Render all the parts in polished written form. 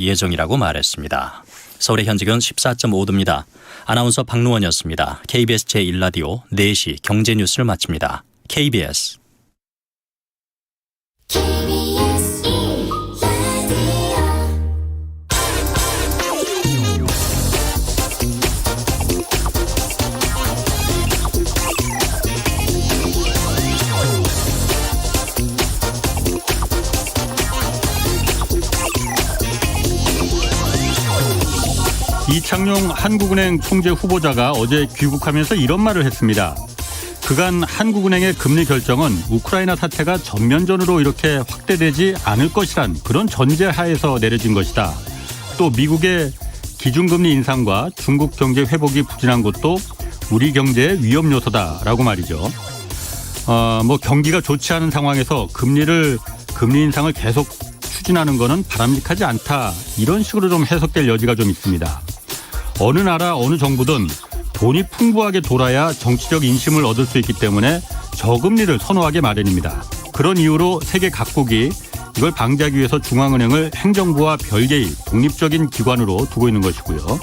예정이라고 말했습니다. 서울의 현지는 14.5도입니다. 아나운서 박노원이었습니다. KBS 제1라디오 4시 경제뉴스를 마칩니다. KBS 이창용 한국은행 총재 후보자가 어제 귀국하면서 이런 말을 했습니다. 그간 한국은행의 금리 결정은 우크라이나 사태가 전면전으로 이렇게 확대되지 않을 것이란 그런 전제하에서 내려진 것이다. 또 미국의 기준금리 인상과 중국 경제 회복이 부진한 것도 우리 경제의 위험 요소다라고 말이죠. 경기가 좋지 않은 상황에서 금리 인상을 계속 추진하는 것은 바람직하지 않다. 이런 식으로 좀 해석될 여지가 좀 있습니다. 어느 나라 어느 정부든 돈이 풍부하게 돌아야 정치적 인심을 얻을 수 있기 때문에 저금리를 선호하게 마련입니다. 그런 이유로 세계 각국이 이걸 방지하기 위해서 중앙은행을 행정부와 별개의 독립적인 기관으로 두고 있는 것이고요.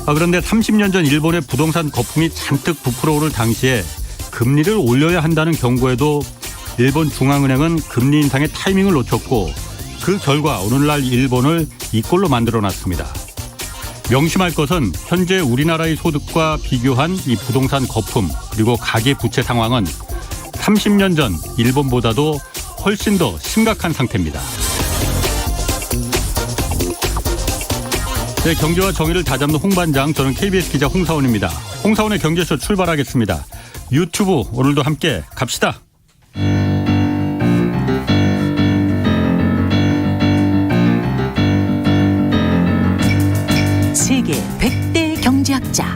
그런데 30년 전 일본의 부동산 거품이 잔뜩 부풀어 오를 당시에 금리를 올려야 한다는 경고에도 일본 중앙은행은 금리 인상의 타이밍을 놓쳤고 그 결과 오늘날 일본을 이 꼴로 만들어놨습니다. 명심할 것은 현재 우리나라의 소득과 비교한 이 부동산 거품 그리고 가계부채 상황은 30년 전 일본보다도 훨씬 더 심각한 상태입니다. 네, 경제와 정의를 다잡는 홍반장, 저는 KBS 기자 홍사원입니다. 홍사원의 경제쇼 출발하겠습니다. 유튜브 오늘도 함께 갑시다. 세계 100대 경제학자,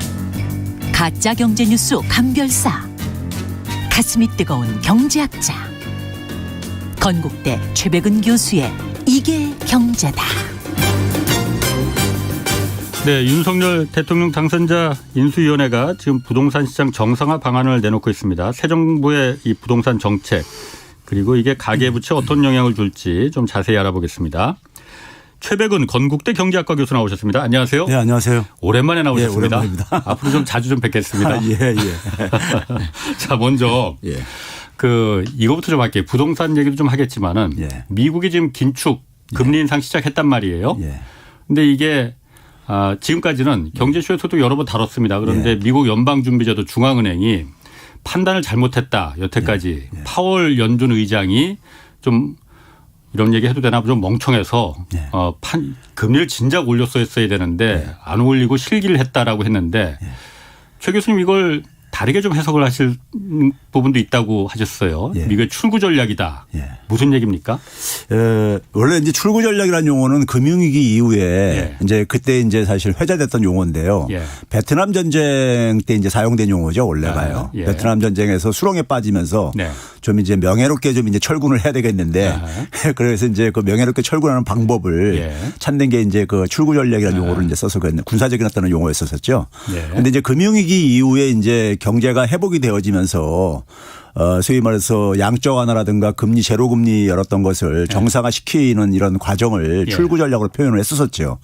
가짜 경제뉴스 감별사, 가슴이 뜨거운 경제학자, 건국대 최백은 교수의 이게 경제다. 네, 윤석열 대통령 당선자 인수위원회가 지금 부동산 시장 정상화 방안을 내놓고 있습니다. 새 정부의 이 부동산 정책 그리고 이게 가계부채에 어떤 영향을 줄지 좀 자세히 알아보겠습니다. 최백은 건국대 경제학과 교수 나오셨습니다. 안녕하세요. 네, 안녕하세요. 오랜만에 나오셨습니다. 네, 오랜만입니다. 앞으로 좀 자주 좀 뵙겠습니다. 예. 자, 먼저 이거부터 좀 할게요. 부동산 얘기도 좀 하겠지만은 미국이 지금 긴축 금리 인상 시작했단 말이에요. 그런데 이게 지금까지는 경제쇼에서도 여러 번 다뤘습니다. 그런데 미국 연방준비제도 중앙은행이 판단을 잘못했다. 여태까지 파월 연준 의장이 좀 이런 얘기 해도 되나 좀 멍청해서 금리를 진작 올렸어야 되는데 안 올리고 실기를 했다라고 했는데 최 교수님 이걸 다르게 좀 해석을 하실 부분도 있다고 하셨어요. 미국의 출구 전략이다. 무슨 얘기입니까? 원래 이제 출구 전략이라는 용어는 금융위기 이후에 이제 그때 이제 사실 회자됐던 용어인데요. 베트남 전쟁 때 이제 사용된 용어죠. 원래가요. 베트남 전쟁에서 수렁에 빠지면서 좀 이제 명예롭게 좀 이제 철군을 해야 되겠는데 그래서 이제 그 명예롭게 철군하는 방법을 찾는 게 이제 그 출구 전략이라는 용어를 이제 써서 군사적인 어떤 용어였었죠. 그런데 이제 금융위기 이후에 이제 경제가 회복이 되어지면서 소위 말해서 양적 완화라든가 금리 제로 금리 열었던 것을 정상화시키는 이런 과정을 출구 전략으로 표현을 했었죠.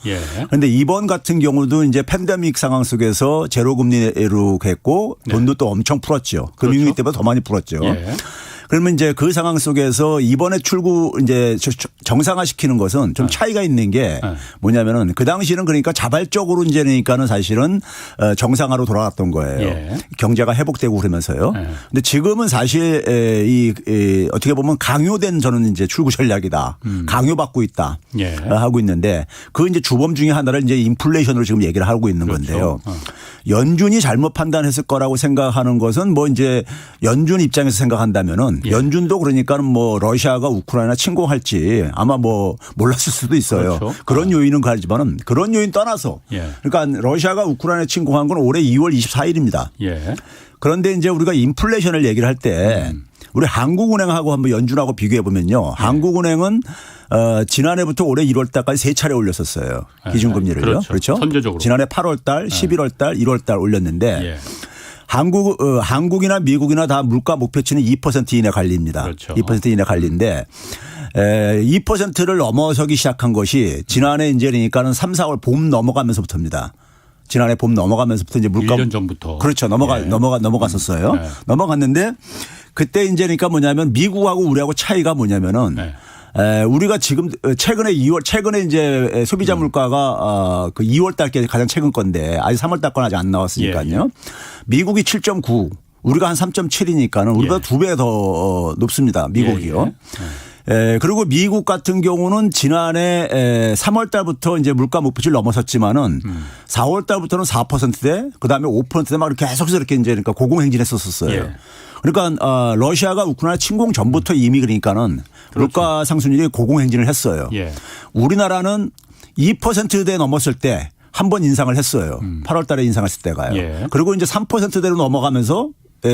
그런데 이번 같은 경우도 이제 팬데믹 상황 속에서 제로 금리로 했고 돈도 또 엄청 풀었죠. 금융위기 때보다 더 많이 풀었죠. 그러면 이제 그 상황 속에서 이번에 출구 이제 정상화시키는 것은 좀 차이가 있는 게 뭐냐면은 그 당시는 그러니까 자발적으로 이제 그러니까는 사실은 정상화로 돌아갔던 거예요. 경제가 회복되고 그러면서요. 근데 지금은 사실 이 어떻게 보면 강요된 저는 이제 출구 전략이다. 강요받고 있다. 하고 있는데 그 이제 주범 중에 하나를 이제 인플레이션으로 지금 얘기를 하고 있는 건데요. 연준이 잘못 판단했을 거라고 생각하는 것은 뭐 이제 연준 입장에서 생각한다면은 연준도 그러니까는 뭐 러시아가 우크라이나 침공할지 아마 뭐 몰랐을 수도 있어요. 그런 요인은 가지만은 그런 요인 떠나서 그러니까 러시아가 우크라이나 침공한 건 올해 2월 24일입니다. 그런데 이제 우리가 인플레이션을 얘기를 할 때 우리 한국은행하고 한번 연준하고 비교해 보면요. 한국은행은 지난해부터 올해 1월 달까지 3차례 올렸었어요. 기준금리를요. 그렇죠. 선제적으로. 지난해 8월 달, 11월 달, 1월 달 올렸는데 한국이나 미국이나 다 물가 목표치는 2% 이내 관리입니다. 2% 이내 관리인데 2%를 넘어서기 시작한 것이 지난해 이제 그러니까는 3, 4월 봄 넘어가면서부터입니다. 지난해 봄 넘어가면서부터 이제 물가 1년 전부터 그렇죠. 넘어갔었어요. 네. 넘어갔는데 그때 이제 그러니까 뭐냐면 미국하고 우리하고 차이가 뭐냐면은 네. 우리가 지금 최근에 이제 소비자 물가가 그 2월 달께 가장 최근 건데 아직 3월 달 건 아직 안 나왔으니까요. 예. 미국이 7.9 우리가 한 3.7이니까는 우리보다 2배 더 높습니다. 미국이요. 그리고 미국 같은 경우는 지난해 3월 달부터 이제 물가 목표치를 넘어섰지만은 4월 달부터는 4%대 그다음에 5%대 막 이렇게 계속해서 이렇게 이제 그러니까 고공행진했었어요. 예. 그러니까 러시아가 우크라이나 침공 전부터 이미 그러니까는 물가 상승률이 고공행진을 했어요. 예. 우리나라는 2%대 넘었을 때 한 번 인상을 했어요. 8월 달에 인상했을 때가요. 예. 그리고 이제 3%대로 넘어가면서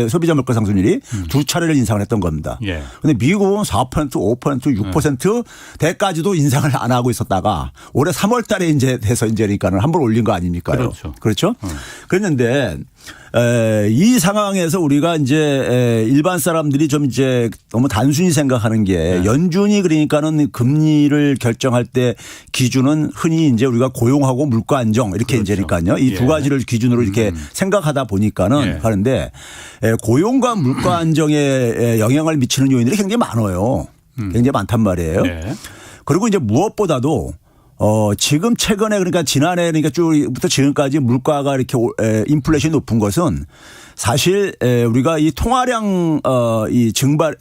소비자 물가 상승률이 두 차례를 인상을 했던 겁니다. 예. 그런데 미국은 4%, 5%, 6%대까지도 인상을 안 하고 있었다가 올해 3월 달에 이제 돼서 이제 그러니까는 한 번 올린 거 아닙니까요? 그렇죠. 그렇죠? 그랬는데 이 상황에서 우리가 이제 일반 사람들이 좀 이제 너무 단순히 생각하는 게 연준이 그러니까는 금리를 결정할 때 기준은 흔히 이제 우리가 고용하고 물가 안정 이렇게 그렇죠. 이제 그러니까요. 이 두 가지를 기준으로 이렇게 생각하다 보니까는 하는데 고용과 물가 안정에 영향을 미치는 요인들이 굉장히 많아요. 굉장히 많단 말이에요. 네. 그리고 이제 무엇보다도 지금 최근에 그러니까 지난해 그러니까 쭉부터 지금까지 물가가 이렇게 인플레이션이 높은 것은 사실 우리가 이 통화량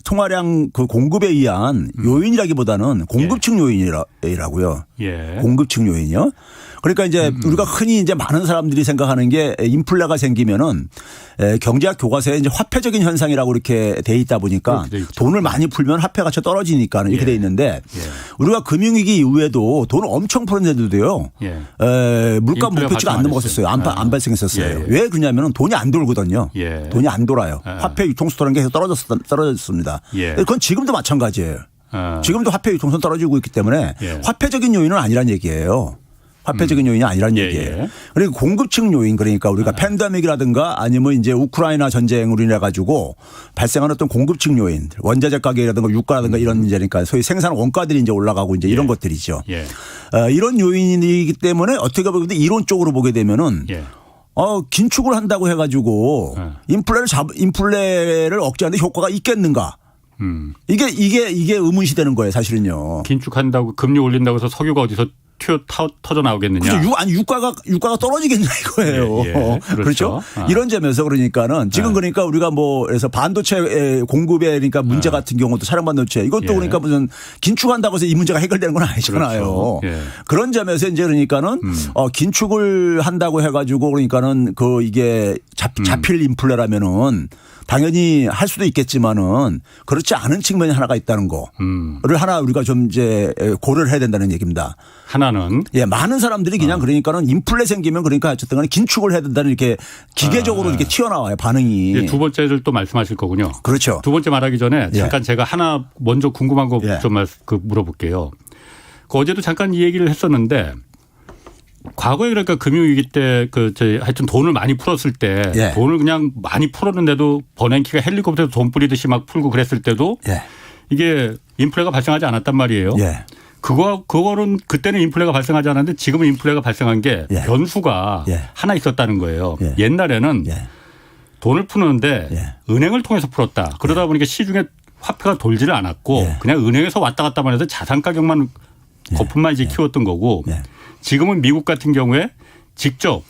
통화량 그 공급에 의한 요인이라기보다는 공급층 요인이라고요. 예. 공급층 요인이요. 그러니까 이제 우리가 흔히 이제 많은 사람들이 생각하는 게 인플레가 생기면은 경제학 교과서에 이제 화폐적인 현상이라고 이렇게 돼 있다 보니까 돈을 많이 풀면 화폐 가치가 떨어지니까 이렇게 돼 있는데 우리가 금융위기 이후에도 돈을 엄청 풀었는데도요. 물가 목표치가 안 넘어갔었어요. 안 발생했었어요. 왜 그러냐면은 돈이 안 돌거든요. 돈이 안 돌아요. 화폐 유통수라는 게 계속 떨어졌습니다. 그건 지금도 마찬가지예요. 지금도 화폐 유통선 떨어지고 있기 때문에 화폐적인 요인은 아니란 얘기예요. 화폐적인 요인이 아니란 얘기예요. 그리고 공급층 요인 그러니까 우리가 팬데믹이라든가 아니면 이제 우크라이나 전쟁으로 인해 가지고 발생한 어떤 공급층 요인, 원자재 가격이라든가 유가라든가 이런 문제니까 소위 생산 원가들이 이제 올라가고 이제 이런 것들이죠. 이런 요인이기 때문에 어떻게 보면 이론적으로 보게 되면은 긴축을 한다고 해가지고 인플레를 억제하는데 효과가 있겠는가? 이게 의문시 되는 거예요, 사실은요. 긴축한다고 금리 올린다고 해서 석유가 어디서 터져 나오겠느냐. 그렇죠. 아니 유가가 떨어지겠냐 이거예요. 그렇죠. 이런 점에서 그러니까는 지금 그러니까 우리가 뭐 그래서 반도체 공급에 그러니까 문제 같은 경우도 차량 반도체 이것도 그러니까 무슨 긴축한다고 해서 이 문제가 해결되는 건 아니잖아요. 그렇죠. 그런 점에서 이제 그러니까는 긴축을 한다고 해가지고 그러니까는 그 이게 잡힐 인플레라면은 당연히 할 수도 있겠지만은 그렇지 않은 측면이 하나가 있다는 거를 하나 우리가 좀 이제 고려를 해야 된다는 얘기입니다. 하나는 많은 사람들이 그냥 그러니까는 인플레 생기면 그러니까 어쨌든 간에 긴축을 해야 된다는 이렇게 기계적으로 이렇게 튀어나와요 반응이. 두 번째를 또 말씀하실 거군요. 그렇죠. 두 번째 말하기 전에 잠깐 제가 하나 먼저 궁금한 거 좀 물어볼게요. 어제도 잠깐 이 얘기를 했었는데 과거에 그러니까 금융위기 때 하여튼 돈을 많이 풀었을 때 돈을 그냥 많이 풀었는데도 버냉키가 헬리콥터에서 돈 뿌리듯이 막 풀고 그랬을 때도 이게 인플레가 발생하지 않았단 말이에요. 그거는 그때는 인플레가 발생하지 않았는데 지금은 인플레가 발생한 게 변수가 하나 있었다는 거예요. 옛날에는 돈을 푸는데 은행을 통해서 풀었다. 그러다 보니까 시중에 화폐가 돌지를 않았고 그냥 은행에서 왔다 갔다만 해서 자산 가격만 거품만 이제 키웠던 거고 지금은 미국 같은 경우에 직접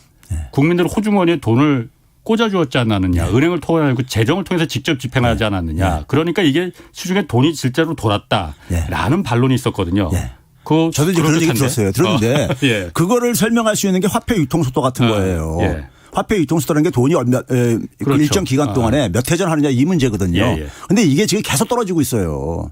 국민들 호주머니에 돈을 꽂아주었지 않았느냐. 은행을 통해 재정을 통해서 직접 집행하지 않았느냐. 그러니까 이게 시중에 돈이 실제로 돌았다라는 반론이 있었거든요. 저도 이제 그런 얘기 들었어요. 들었는데 그거를 설명할 수 있는 게 화폐 유통속도 같은 거예요. 화폐 유통속도라는 게 돈이 그렇죠. 일정 기간 동안에 몇 회전 하느냐 이 문제거든요. 그런데 이게 지금 계속 떨어지고 있어요.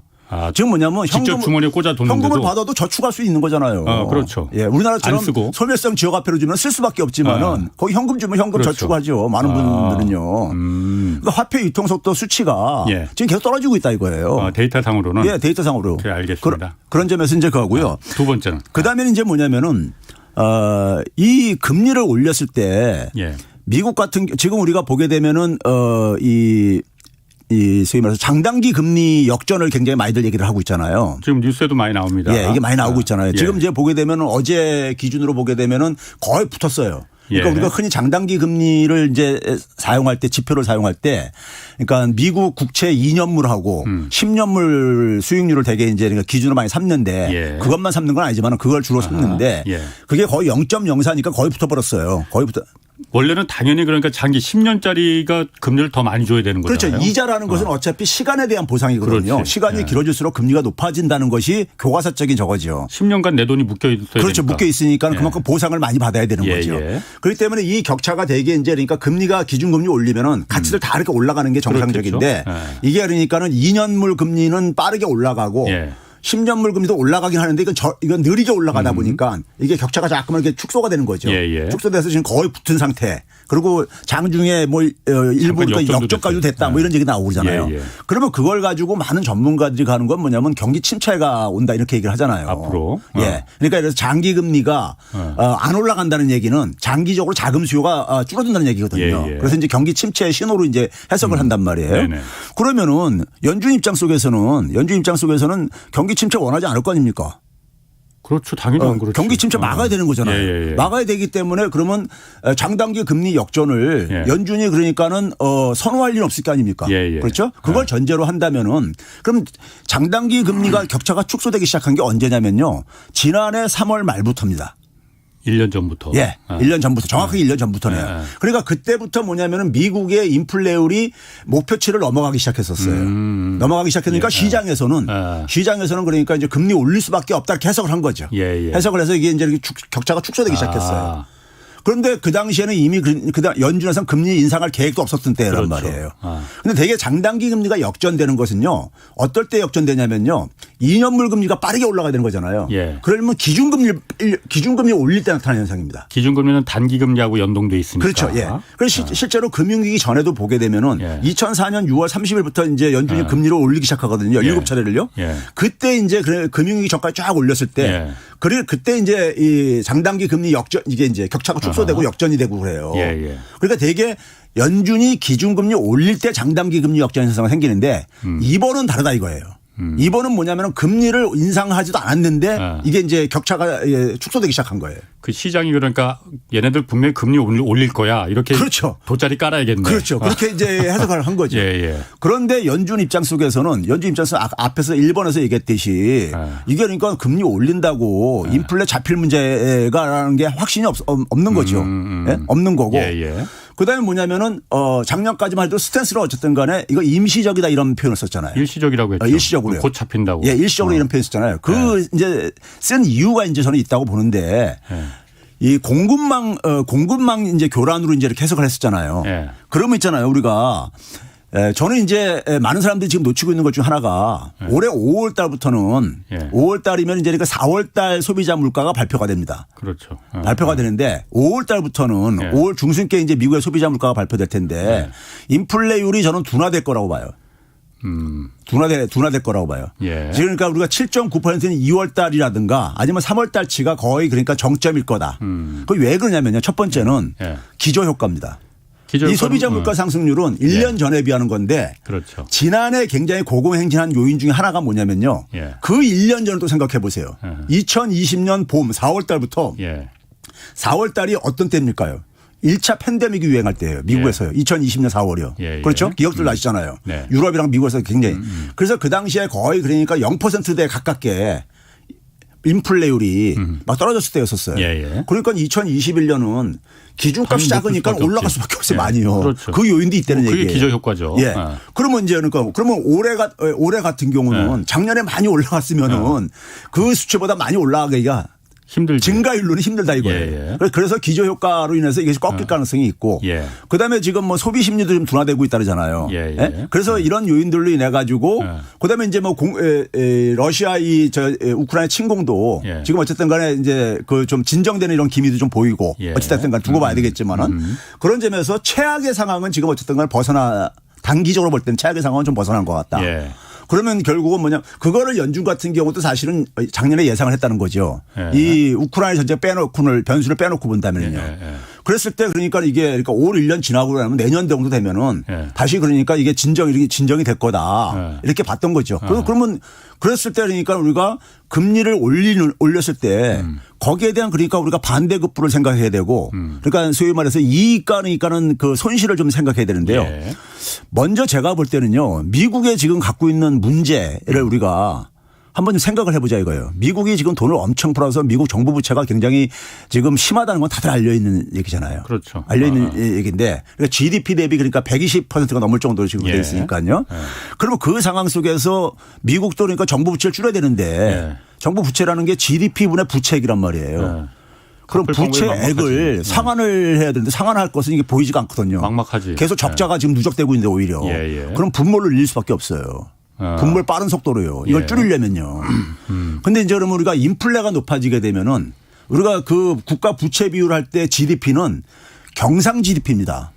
지금 뭐냐면 직접 주머니에 꽂아뒀는데도 현금을 받아도 저축할 수 있는 거잖아요. 그렇죠. 우리나라처럼 소멸성 지역화폐로 주면 쓸 수밖에 없지만은 거기 현금 주면 현금 저축하죠. 많은 분들은요. 그러니까 화폐 유통속도 수치가 지금 계속 떨어지고 있다 이거예요. 데이터상으로는. 데이터상으로. 네, 알겠습니다. 그런 점에서 이제 그거고요. 두 번째는. 그다음에는 이제 뭐냐면은 이 금리를 올렸을 때 미국 같은 지금 우리가 보게 되면은 이 이 소위 말해서 장단기 금리 역전을 굉장히 많이들 얘기를 하고 있잖아요. 지금 뉴스에도 많이 나옵니다. 예, 이게 많이 나오고 있잖아요. 예. 지금 이제 보게 되면 어제 기준으로 보게 되면은 거의 붙었어요. 그러니까 예. 우리가 흔히 장단기 금리를 이제 사용할 때 지표를 사용할 때 그러니까 미국 국채 2년물하고 10년물 수익률을 되게 이제 그러니까 기준으로 많이 삼는데 예. 그것만 삼는 건 아니지만 그걸 주로 삼는데 예. 그게 거의 0.04니까 거의 붙어버렸어요. 거의 붙어. 원래는 당연히 그러니까 장기 10년짜리가 금리를 더 많이 줘야 되는 거잖아요. 그렇죠. 이자라는 것은 어차피 시간에 대한 보상이거든요. 그렇지. 시간이 예. 길어질수록 금리가 높아진다는 것이 교과서적인 저거죠. 10년간 내 돈이 묶여 있어야 그렇죠. 되니까. 묶여 있으니까 예. 그만큼 보상을 많이 받아야 되는 예, 거죠. 예. 그렇기 때문에 이 격차가 되게 이제 그러니까 금리가 기준금리 올리면은 가치들 다 이렇게 올라가는 게 정상적인데 그렇겠죠. 예. 이게 그러니까는 2년물 금리는 빠르게 올라가고 예. 10년물 금리도 올라가긴 하는데 이건 느리게 올라가다 보니까 이게 격차가 자꾸만 이렇게 축소가 되는 거죠. 예, 예. 축소돼서 지금 거의 붙은 상태. 그리고 장중에 뭐 일부 역전도 역전까지도 됐다 됐어요. 뭐 이런 얘기 나오고 그러잖아요. 예, 예. 그러면 그걸 가지고 많은 전문가들이 가는 건 뭐냐면 경기 침체가 온다 이렇게 얘기를 하잖아요. 앞으로. 예. 그러니까 그래서 장기 금리가 안 올라간다는 얘기는 장기적으로 자금 수요가 줄어든다는 얘기거든요. 예, 예. 그래서 이제 경기 침체의 신호로 이제 해석을 한단 말이에요. 네네. 그러면은 연준 입장 속에서는 경기 침체 원하지 않을 거 아닙니까? 그렇죠. 당연히 안 그렇죠. 경기 침체 막아야 되는 거잖아요. 예, 예. 막아야 되기 때문에 그러면 장단기 금리 역전을 예. 연준이 그러니까는 선호할 일은 없을 거 아닙니까? 예, 예. 그렇죠? 그걸 전제로 한다면은 그럼 장단기 금리가 격차가 축소되기 시작한 게 언제냐면요. 지난해 3월 말부터입니다. 1년 전부터. 예. 1년 전부터 정확하게 1년 전부터네요. 예. 그러니까 그때부터 뭐냐면은 미국의 인플레율이 목표치를 넘어가기 시작했었어요. 넘어가기 시작하니까 예. 시장에서는 그러니까 이제 금리 올릴 수밖에 없다 이렇게 해석을 한 거죠. 예, 예. 해석을 해서 이게 이제 이렇게 격차가 축소되기 시작했어요. 그런데 그 당시에는 이미 연준에서는 금리 인상할 계획도 없었던 때란 그렇죠. 말이에요. 그런데 되게 장단기 금리가 역전되는 것은요. 어떨 때 역전되냐면요. 2년물 금리가 빠르게 올라가야 되는 거잖아요. 예. 그러면 기준금리 올릴 때 나타나는 현상입니다. 기준금리는 단기금리하고 연동돼 있으니까. 그렇죠. 예. 그래서 실제로 금융위기 전에도 보게 되면은 예. 2004년 6월 30일부터 이제 연준이 금리를 올리기 시작하거든요. 17차례를요. 예. 그때 이제 금융위기 전까지 쫙 올렸을 때 예. 그리고 그때 이제 이 장단기 금리 역전 이게 이제 격차가 축소되고 역전이 되고 그래요. 예, 예. 그러니까 되게 연준이 기준금리 올릴 때 장단기 금리 역전 현상이 생기는데 이번은 다르다 이거예요. 이번은 뭐냐면 금리를 인상하지도 않았는데 이게 이제 격차가 축소되기 시작한 거예요. 그 시장이 그러니까 얘네들 분명히 금리 올릴 거야 이렇게 그렇죠. 돗자리 깔아야겠네. 그렇죠. 그렇게 이제 해석을 한 거죠. 예, 예. 그런데 연준 입장 속에서는 앞에서 일본에서 얘기했듯이 이게 그러니까 금리 올린다고 인플레 잡힐 문제가라는 게 확신이 없는 거죠. 예? 없는 거고. 예, 예. 그다음에 뭐냐면은 작년까지만 해도 스탠스로 어쨌든 간에 이거 임시적이다 이런 표현을 썼잖아요. 일시적이라고 했죠. 일시적으로요. 곧 잡힌다고. 예, 일시적으로 이런 표현 썼잖아요. 이제 쓴 이유가 이제 저는 있다고 보는데 이 공급망 이제 교란으로 이제 이렇게 해석을 했었잖아요. 예. 그러면 있잖아요. 우리가 저는 이제 많은 사람들이 지금 놓치고 있는 것 중 하나가 올해 5월 달부터는 5월 달이면 이제 그러니까 4월 달 소비자 물가가 발표가 됩니다. 그렇죠. 발표가 되는데 5월 달부터는 5월 중순께 이제 미국의 소비자 물가가 발표될 텐데 인플레율이 저는 둔화될 거라고 봐요. 둔화될 거라고 봐요. 예. 지금 그러니까 우리가 7.9%는 2월 달이라든가 아니면 3월 달치가 거의 그러니까 정점일 거다. 그게 왜 그러냐면요. 첫 번째는 기저 효과입니다. 이 소비자 물가 상승률은 1년 전에 비하는 건데 그렇죠. 지난해 굉장히 고공행진한 요인 중에 하나가 뭐냐면요. 그 1년 전을 또 생각해 보세요. 2020년 봄 4월 달부터 4월 달이 어떤 때입니까요? 1차 팬데믹이 유행할 때예요. 미국에서요. 2020년 4월이요. 그렇죠? 기억들 나시잖아요. 유럽이랑 미국에서 굉장히. 그래서 그 당시에 거의 그러니까 0%대 가깝게 인플레율이 막 떨어졌을 때였었어요. 그러니까 2021년은 기준값이 작으니까 올라갈 수밖에 없어요. 많이요. 그렇죠. 그 요인도 있다는 얘기예요. 그게 기저 효과죠. 예. 그러면 이제 그러면 올해 같은 경우는 작년에 많이 올라갔으면은 그 수치보다 많이 올라가기가 힘들죠. 증가율로는 힘들다 이거예요. 그래서 기저 효과로 인해서 이게 꺾일 가능성이 있고 그다음에 지금 뭐 소비 심리도 좀 둔화되고 있다잖아요. 그래서 이런 요인들로 인해 가지고 그다음에 이제 뭐 러시아 우크라이나 침공도 지금 어쨌든 간에 이제 그 좀 진정되는 이런 기미도 좀 보이고 어쨌든 간에 두고 봐야 되겠지만은 그런 점에서 최악의 상황은 지금 어쨌든 간에 단기적으로 볼 때는 최악의 상황은 좀 벗어난 것 같다. 그러면 결국은 뭐냐 그거를 연준 같은 경우도 사실은 작년에 예상을 했다는 거죠. 이 우크라이나 전쟁 변수를 빼놓고 본다면요. 그랬을 때 그러니까 이게 그러니까 올 1년 지나고 나면 내년 정도 되면은 예. 다시 그러니까 이게 진정이 될 거다. 이렇게 봤던 거죠. 그러면 그랬을 때 그러니까 우리가 금리를 올렸을 때 거기에 대한 그러니까 우리가 반대급부를 생각해야 되고 그러니까 소위 말해서 이익가는 그 손실을 좀 생각해야 되는데요. 예. 먼저 제가 볼 때는요. 미국에 지금 갖고 있는 문제를 우리가 한번 좀 생각을 해보자 이거예요. 미국이 지금 돈을 엄청 풀어서 미국 정부 부채가 굉장히 지금 심하다는 건 다들 알려있는 얘기잖아요. 그렇죠. 알려있는 얘기인데 그러니까 GDP 대비 그러니까 120%가 넘을 정도로 지금 예. 돼 있으니까요. 예. 그러면 그 상황 속에서 미국도 그러니까 정부 부채를 줄여야 되는데 예. 정부 부채라는 게 GDP분의 부채액이란 말이에요. 예. 그럼 부채액을 상환을 해야 되는데 상환할 것은 이게 보이지가 않거든요. 막막하지. 계속 적자가 지금 누적되고 있는데 오히려. 예. 그럼 분모를 늘릴 수밖에 없어요. 분모를 빠른 속도로요. 이걸 예. 줄이려면요. 근데 이제 그러면 우리가 인플레가 높아지게 되면은 우리가 그 국가 부채 비율 할 때 GDP는 경상 GDP입니다.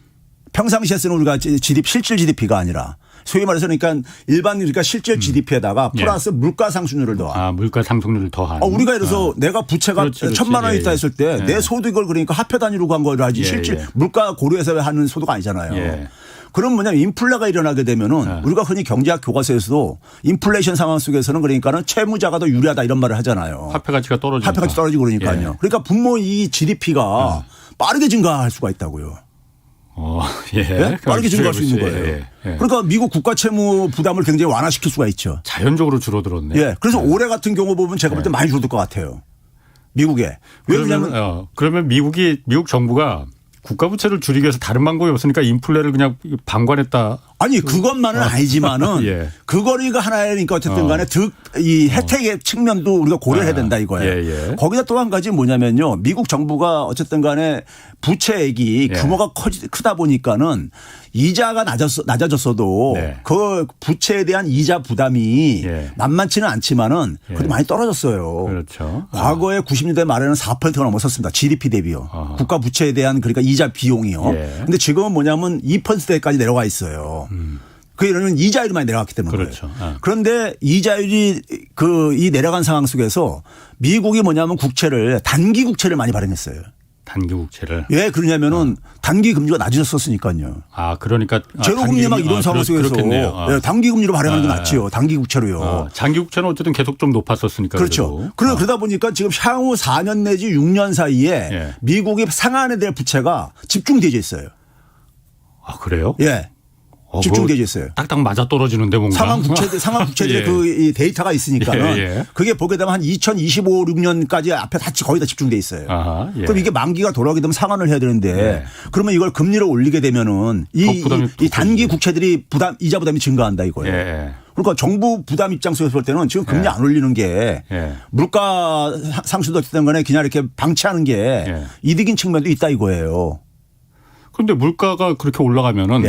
평상시에 쓰는 우리가 GDP 실질 GDP가 아니라 소위 말해서 그러니까 일반 그러니까 실질 GDP에다가 플러스 물가 상승률을 더한. 아, 물가 상승률을 더한. 우리가 예를 들어서 내가 부채가 그렇지. 1,000만 원 있다 했을 때 내 예. 소득을 그러니까 화폐 단위로 간 거를 하지 실질 물가 고려해서 하는 소득 아니잖아요. 예. 그럼 뭐냐면 인플레가 일어나게 되면은 우리가 흔히 경제학 교과서에서도 인플레이션 상황 속에서는 그러니까는 채무자가 더 유리하다 이런 말을 하잖아요. 화폐 가치가 떨어지니까. 화폐 가치 떨어지고 그러니까요. 예. 그러니까 분모 이 GDP가 빠르게 증가할 수가 있다고요. 예. 예? 빠르게 증가할 수 있는 거예요. 예. 그러니까 미국 국가 채무 부담을 굉장히 완화시킬 수가 있죠. 자연적으로 줄어들었네. 예. 그래서 올해 같은 경우 보면 제가 볼 때 많이 줄어들 것 같아요. 미국에. 왜냐하면 그러면 미국 정부가 국가 부채를 줄이기 위해서 다른 방법이 없으니까 인플레를 그냥 방관했다. 아니 그것만은 아니지만은 예. 그거리가 하나니까 어쨌든 간에 이 혜택의 측면도 우리가 고려해야 된다 이거예요. 예. 거기다 또 한 가지 뭐냐면요. 미국 정부가 어쨌든 간에 부채액이 예. 규모가 크다 보니까는 이자가 낮아졌어도 네. 그 부채에 대한 이자 부담이 예. 만만치는 않지만은 그래도 많이 떨어졌어요. 그렇죠. 과거에 90년대 말에는 4%가 넘었었습니다. GDP 대비요. 국가 부채에 대한 그러니까 이자 비용이요. 예. 근데 지금은 뭐냐면 2%대까지 내려가 있어요. 그 이러면 이자율이 많이 내려갔기 때문에. 그렇죠. 그런데 이자율이 이 내려간 상황 속에서 미국이 뭐냐면 단기 국채를 많이 발행했어요. 단기 국채를. 왜 그러냐면은 단기 금리가 낮아졌었으니까요. 아, 그러니까. 제로 금리 막 이런 상황 속에서 단기 금리로 발행하는 게 낫지요. 단기 국채로요. 장기 국채는 어쨌든 계속 좀 높았었으니까. 그렇죠. 그러다 보니까 지금 향후 4년 내지 6년 사이에 미국이 상한에 대한 부채가 집중되어 있어요. 아, 그래요? 예. 집중되어 있어요. 딱딱 맞아 떨어지는데 뭔가. 상한 국채들 예. 그 데이터가 있으니까는 예. 그게 보게 되면 한 2025, 6년까지 앞에 거의 다 집중돼 있어요. 아하, 예. 그럼 이게 만기가 돌아오게 되면 상환을 해야 되는데 그러면 이걸 금리를 올리게 되면은 이 단기 국채들이 이자 부담이 증가한다 이거예요. 예. 그러니까 정부 부담 입장 속에서 볼 때는 지금 금리 안 올리는 게 물가 상승도 어쨌든 간에 그냥 이렇게 방치하는 게 이득인 측면도 있다 이거예요. 그런데 물가가 그렇게 올라가면은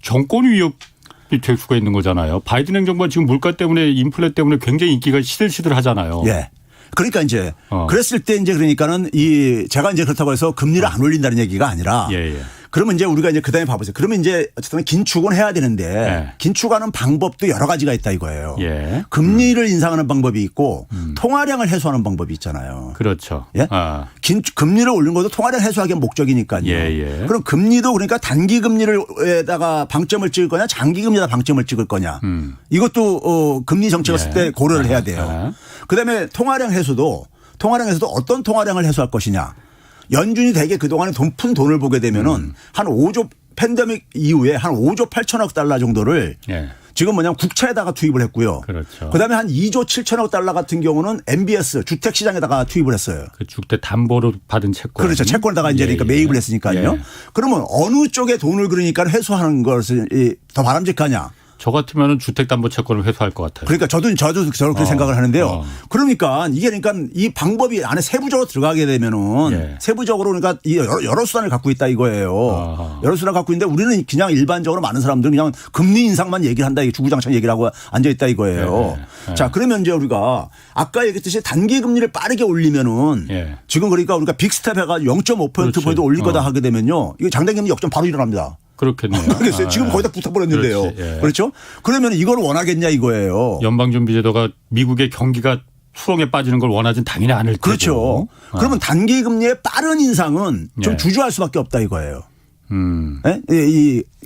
정권 위협이 될 수가 있는 거잖아요. 바이든 행정부가 지금 물가 때문에 인플레 때문에 굉장히 인기가 시들시들하잖아요. 예. 그러니까 이제 그랬을 때 이제 그러니까는 제가 이제 그렇다고 해서 금리를 안 올린다는 얘기가 아니라 그러면 이제 우리가 이제 그다음에 봐보세요. 그러면 이제 어쨌든 긴축은 해야 되는데 긴축하는 방법도 여러 가지가 있다 이거예요. 금리를 인상하는 방법이 있고 통화량을 해소하는 방법이 있잖아요. 그렇죠. 예? 금리를 올리는 것도 통화량 해소하기 목적이니까요. 그럼 금리도 그러니까 단기 금리를에다가 방점을 찍을 거냐 장기 금리에다 방점을 찍을 거냐. 이것도 금리 정책을 쓸 때 고려를 해야 돼요. 그다음에 통화량 해소도 어떤 통화량을 해소할 것이냐. 연준이 대개 그동안에 푼 돈을 보게 되면은 한 5조 팬데믹 이후에 한 5조 8천억 달러 정도를 지금 뭐냐면 국채에다가 투입을 했고요. 그렇죠. 그다음에 한 2조 7천억 달러 같은 경우는 MBS 주택 시장에다가 투입을 했어요. 그 주택 담보로 받은 채권. 그렇죠. 채권에다가 이제 그러니까 매입을 했으니까요. 그러면 어느 쪽에 돈을 그러니까 회수하는 것을 더 바람직하냐. 저 같으면 주택담보채권을 회수할 것 같아요. 그러니까 저도 그렇게 생각을 하는데요. 그러니까 이 방법이 안에 세부적으로 들어가게 되면은 세부적으로 그러니까 여러 수단을 갖고 있다 이거예요. 여러 수단을 갖고 있는데 우리는 그냥 일반적으로 많은 사람들은 그냥 금리 인상만 얘기를 한다. 이게 주구장창 얘기를 하고 앉아 있다 이거예요. 자, 그러면 이제 우리가 아까 얘기했듯이 단기 금리를 빠르게 올리면은 지금 그러니까 우리가 빅스텝 해가지고 0.5% 올릴 거다 하게 되면요. 이거 장단금리 역전 바로 일어납니다. 그렇겠네요. 그러겠어요. 지금 거의 다 붙어버렸는데요. 그렇죠? 그러면 이걸 원하겠냐 이거예요. 연방준비제도가 미국의 경기가 수렁에 빠지는 걸 원하진 당연히 않을 테고. 그렇죠. 그러면 단기 금리의 빠른 인상은 좀 주저할 수밖에 없다 이거예요.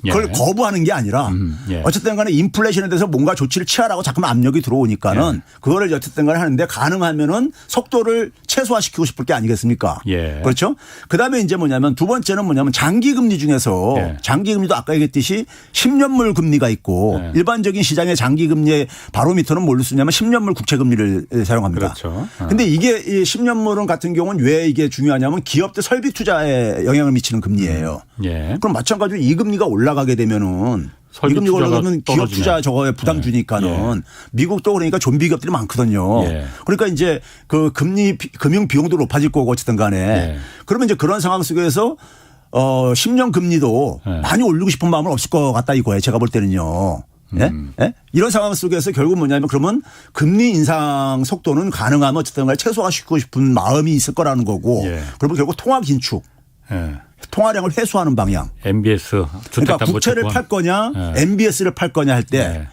그걸 예. 거부하는 게 아니라 예. 어쨌든 간에 인플레이션에 대해서 뭔가 조치를 취하라고 자꾸만 압력이 들어오니까는 예. 그거를 어쨌든 간에 하는데 가능하면은 속도를 최소화시키고 싶을 게 아니겠습니까? 예. 그렇죠? 그다음에 이제 뭐냐면 두 번째는 뭐냐면 장기 금리 중에서 예. 장기 금리도 아까 얘기했듯이 10년물 금리가 있고 예. 일반적인 시장의 장기 금리의 바로미터는 뭘로 쓰냐면 10년물 국채 금리를 사용합니다. 그렇죠. 근데 이게 이 10년물은 같은 경우는 왜 이게 중요하냐면 기업들 설비 투자에 영향을 미치는 금리예요. 예. 그럼 마찬가지로 이 금리가 올라가게 되면은 설비 이 금리가 투자가 올라가면 기업 떨어지네. 투자 저거에 부담 주니까는 미국도 그러니까 좀비 기업들이 많거든요. 예. 그러니까 이제 그 금융 비용도 높아질 거고 어쨌든 간에 예. 그러면 이제 그런 상황 속에서 10년 금리도 예. 많이 올리고 싶은 마음은 없을 것 같다 이거예요. 제가 볼 때는요. 예? 예? 이런 상황 속에서 결국 뭐냐면 그러면 금리 인상 속도는 가능하면 어쨌든 간에 최소화시키고 싶은 마음이 있을 거라는 거고 예. 그러면 결국 통화 긴축. 예. 통화량을 회수하는 방향. MBS 그러니까 주택담보채권. 국채를 팔 거냐 예. MBS를 팔 거냐 할 때 예.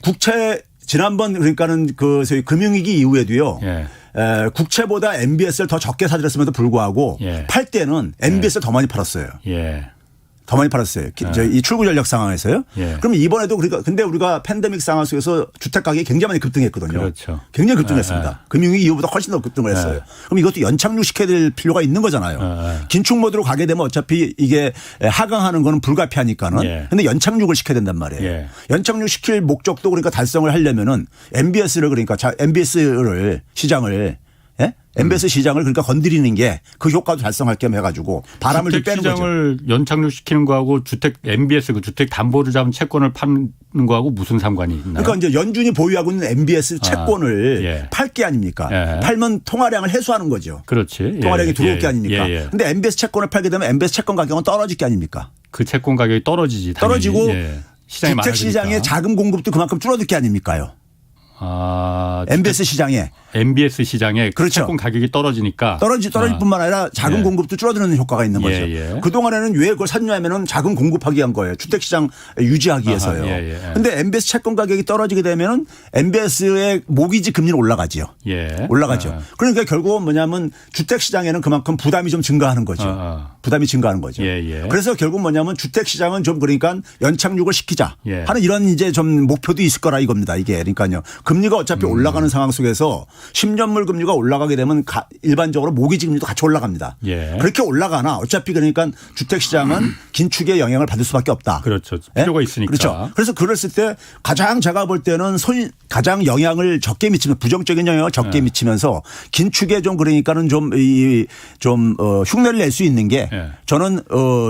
국채 지난번 그러니까는 그 소위 금융위기 이후에도요. 예. 국채보다 MBS를 더 적게 사들였음에도 불구하고 예. 팔 때는 MBS를 더 많이 팔았어요. 예. 더 많이 팔았어요. 이 출구 전략 상황에서요. 예. 그럼 이번에도 그러니까 근데 우리가 팬데믹 상황 속에서 주택 가격이 굉장히 많이 급등했거든요. 그렇죠. 굉장히 급등했습니다. 금융위기 이후보다 훨씬 더 급등을 했어요. 그럼 이것도 연착륙 시켜야 될 필요가 있는 거잖아요. 긴축 모드로 가게 되면 어차피 이게 하강하는 거는 불가피하니까는. 예. 근데 연착륙을 시켜야 된단 말이에요. 예. 연착륙 시킬 목적도 그러니까 달성을 하려면은 MBS를 그러니까 MBS를 시장을 예? MBS 시장을 그러니까 건드리는 게 그 효과도 달성할 겸 해가지고 바람을 좀 주택 빼는 거죠. 시장을 연착륙시키는 거하고 주택 MBS 그 주택 담보를 잡은 채권을 파는 거하고 무슨 상관이 있나요? 그러니까 이제 연준이 보유하고 있는 MBS 채권을 예. 팔 게 아닙니까? 예. 팔면 통화량을 해소하는 거죠. 그렇지. 통화량이 들어올 예. 게 아닙니까? 근데 MBS 채권을 팔게 되면 MBS 채권 가격은 떨어질 게 아닙니까? 그 채권 가격이 떨어지지. 당연히. 떨어지고 예. 시장이 주택 시장의 많아지니까. 자금 공급도 그만큼 줄어들 게 아닙니까요? MBS 시장에 MBS 시장에 그렇죠. 채권 가격이 떨어지니까 떨어질 뿐만 아니라 자금 예. 공급도 줄어드는 효과가 있는 거죠. 예. 그동안에는 왜 그걸 샀냐면은 자금 공급하기 위한 거예요. 주택 시장 유지하기 위해서요. 그런데 MBS 채권 가격이 떨어지게 되면은 MBS의 모기지 금리는 올라가지요. 예. 올라가죠. 그러니까 결국은 뭐냐면 주택 시장에는 그만큼 부담이 좀 증가하는 거죠. 부담이 증가하는 거죠. 그래서 결국 뭐냐면 주택 시장은 좀 그러니까 연착륙을 시키자 하는 이런 이제 좀 목표도 있을 거라 이겁니다. 이게 그러니까요. 금리가 어차피 올라가는 상황 속에서 10년물 금리가 올라가게 되면 일반적으로 모기지 금리도 같이 올라갑니다. 그렇게 올라가나 어차피 그러니까 주택 시장은 긴축의 영향을 받을 수밖에 없다. 그렇죠. 필요가 있으니까. 그렇죠. 그래서 그랬을 때 가장 제가 볼 때는 가장 영향을 적게 미치면 부정적인 영향을 적게 미치면서 긴축에 좀 그러니까는 좀 흉내를 낼 수 있는 게 저는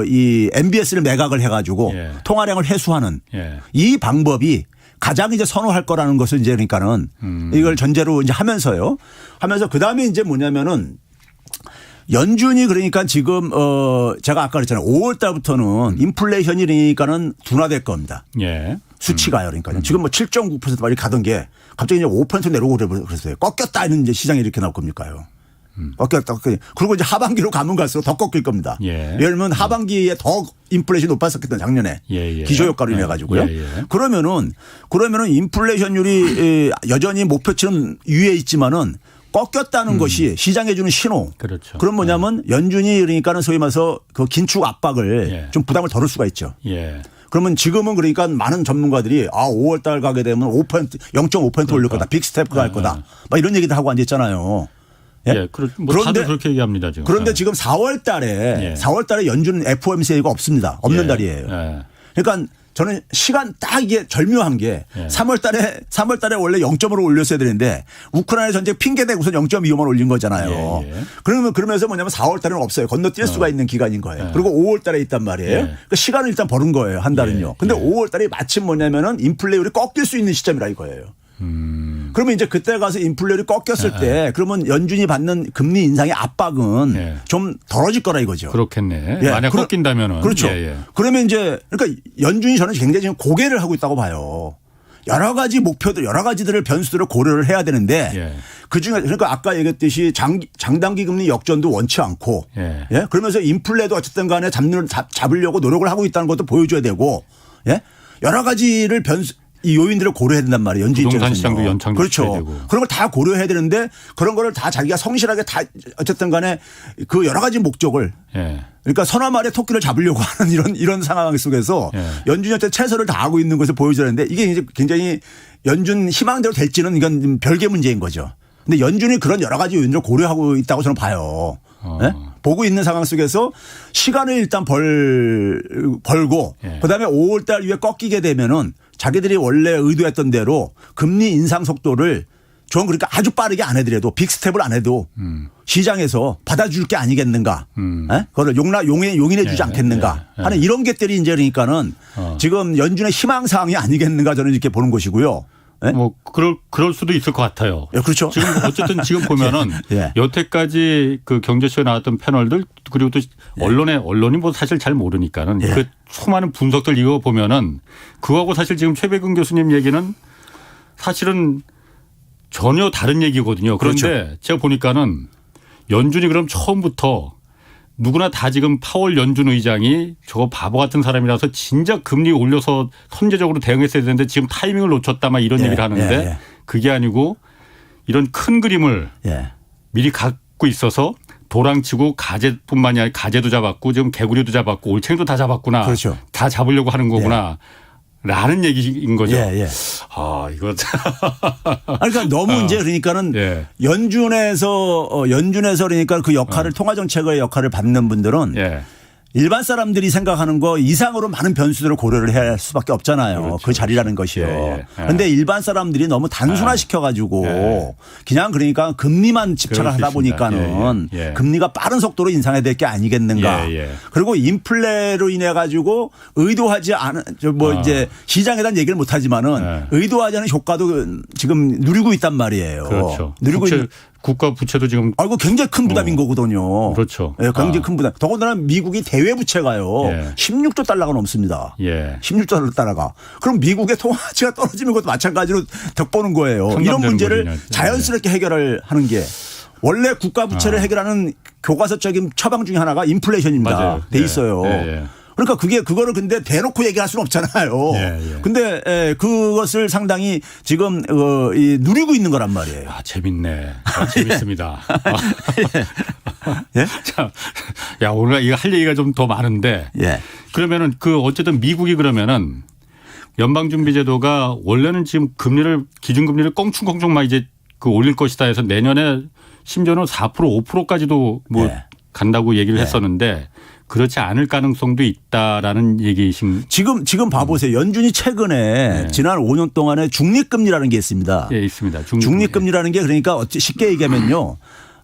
이 MBS를 매각을 해가지고 통화량을 회수하는 이 방법이 가장 이제 선호할 거라는 것을 이제 그러니까는 이걸 전제로 이제 하면서 그 다음에 이제 뭐냐면은 연준이 그러니까 지금 제가 아까 그랬잖아요. 5월 달부터는 인플레이션이 그러니까는 둔화될 겁니다. 수치가요. 그러니까요. 지금 뭐 7.9% 말이 가던 게 갑자기 이제 5% 내려오고 그랬어요. 꺾였다 이런 이제 시장이 이렇게 나올 겁니까요. 꺾였다. 그리고 이제 하반기로 가면 갈수록 더 꺾일 겁니다. 예를 들면 하반기에 더 인플레이션이 높았었거든 작년에 기저효과로 인해 가지고요. 그러면은 인플레이션율이 여전히 목표치는 위에 있지만은 꺾였다는 것이 시장에 주는 신호. 그렇죠. 그럼 뭐냐면 연준이 그러니까는 소위 말해서 그 긴축 압박을 좀 부담을 덜을 수가 있죠. 그러면 지금은 그러니까 많은 전문가들이 5월 달 가게 되면 0.5% 올릴 거다. 빅스텝 갈 거다. 막 이런 얘기도 하고 앉았잖아요. 그런데 다들 그렇게 얘기합니다 지금. 그런데 지금 4월 달에 연준 FOMC가 없습니다. 없는 달이에요. 그러니까 저는 시간 딱 이게 절묘한 게 3월 달에 원래 0.5로 올렸어야 되는데 우크라이나 전쟁 핑계 대고서 0.25만 올린 거잖아요. 그러면서 뭐냐면 4월 달에는 없어요. 건너뛸 수가 있는 기간인 거예요. 그리고 5월 달에 있단 말이에요. 그러니까 시간을 일단 버는 거예요. 한 달은요. 근데 5월 달에 마침 뭐냐면은 인플레이율이 꺾일 수 있는 시점이라 이거예요. 그러면 이제 그때 가서 인플레이율이 꺾였을 때 그러면 연준이 받는 금리 인상의 압박은 좀 덜어질 거라 이거죠. 그렇겠네. 만약 꺾인다면은. 그렇죠. 그러면 이제 그러니까 연준이 저는 굉장히 지금 고개를 하고 있다고 봐요. 여러 가지 목표들, 여러 가지들을 변수들을 고려를 해야 되는데 그중에 그러니까 아까 얘기했듯이 장단기 금리 역전도 원치 않고 그러면서 인플레도 어쨌든 간에 잡으려고 노력을 하고 있다는 것도 보여줘야 되고 여러 가지를 이 요인들을 고려해야 된단 말이에요. 연준 부동산 입장에서는. 시장도 연착륙해야 그렇죠. 되고. 그런 걸 다 고려해야 되는데 그런 거를 다 자기가 성실하게 다 어쨌든 간에 그 여러 가지 목적을 예. 그러니까 선화 말에 토끼를 잡으려고 하는 이런 상황 속에서 예. 연준이 어쨌든 최선을 다하고 있는 것을 보여주는데 이게 이제 굉장히 연준 희망대로 될지는 이건 별개 문제인 거죠. 근데 연준이 그런 여러 가지 요인을 고려하고 있다고 저는 봐요. 네? 보고 있는 상황 속에서 시간을 일단 벌고 예. 그다음에 5월 달 이후에 꺾이게 되면은 자기들이 원래 의도했던 대로 금리 인상 속도를 좀 그러니까 아주 빠르게 안 해더라도 빅스텝을 안 해도 시장에서 받아줄 게 아니겠는가. 예? 그걸 용인해 주지 예. 않겠는가 예. 하는 이런 것들이 이제 그러니까는 지금 연준의 희망사항이 아니겠는가 저는 이렇게 보는 것이고요. 예? 뭐 그럴 수도 있을 것 같아요. 예, 그렇죠. 지금 어쨌든 지금 보면은 예. 여태까지 그 경제쇼에 나왔던 패널들 그리고 또 언론이 뭐 사실 잘 모르니까는 예. 그 수많은 분석들 이거 보면은 그거하고 사실 지금 최백은 교수님 얘기는 사실은 전혀 다른 얘기거든요. 그런데 그렇죠. 제가 보니까는 연준이 그럼 처음부터 누구나 다 지금 파월 연준 의장이 저거 바보 같은 사람이라서 진짜 금리 올려서 선제적으로 대응했어야 되는데 지금 타이밍을 놓쳤다 막 이런 예, 얘기를 하는데 예. 그게 아니고 이런 큰 그림을 예. 미리 갖고 있어서 도랑치고 가재뿐만이 아니라 가재도 잡았고 지금 개구리도 잡았고 올챙이도 다 잡았구나. 그렇죠. 다 잡으려고 하는 거구나. 라는 얘기인 거죠. 예, 예. 아, 이거. 그러니까 너무 이제 그러니까는 예. 연준에서 그러니까 그 역할을 통화정책의 역할을 받는 분들은 예. 일반 사람들이 생각하는 거 이상으로 많은 변수들을 고려를 해야 할 수밖에 없잖아요. 그렇죠. 그 자리라는 것이요. 예. 그런데 일반 사람들이 너무 단순화시켜 가지고 예. 그냥 그러니까 금리만 집착을 그럴 수 하다 있습니다. 보니까는 예. 금리가 빠른 속도로 인상해야 될 게 아니겠는가. 예. 그리고 인플레로 인해 가지고 의도하지 않은 이제 시장에 대한 얘기를 못 하지만은 예. 의도하지 않은 효과도 지금 누리고 있단 말이에요. 그렇죠. 누리고 있는 국가 부채도 지금. 이거 굉장히 큰 부담인 거거든요. 그렇죠. 예, 굉장히 큰 부담. 더군다나 미국이 대외 부채가요. 예. 16조 달러가 넘습니다. 예. 16조 달러가. 그럼 미국의 통화가치가 떨어지는 것도 마찬가지로 덕보는 거예요. 이런 상담되는 문제를 거군요. 자연스럽게 해결을 하는 게 원래 국가 부채를 해결하는 교과서적인 처방 중에 하나가 인플레이션입니다. 맞아요. 돼 예. 있어요. 예. 그러니까 그거를 근데 대놓고 얘기할 수는 없잖아요. 예. 근데 그것을 상당히 지금 누리고 있는 거란 말이에요. 아, 재밌네. 재밌습니다. 예? 자, 야, 오늘 이거 할 얘기가 좀 더 많은데. 예. 그러면은 어쨌든 미국이 그러면은 연방준비제도가 원래는 지금 기준금리를 껑충껑충 막 이제 올릴 것이다 해서 내년에 심지어는 4% 5%까지도 예. 간다고 얘기를 했었는데 그렇지 않을 가능성도 있다라는 얘기이신. 지금 봐보세요. 연준이 최근에 지난 5년 동안에 중립금리라는 게 있습니다. 예, 있습니다. 중립금리라는 게 그러니까 쉽게 얘기하면요.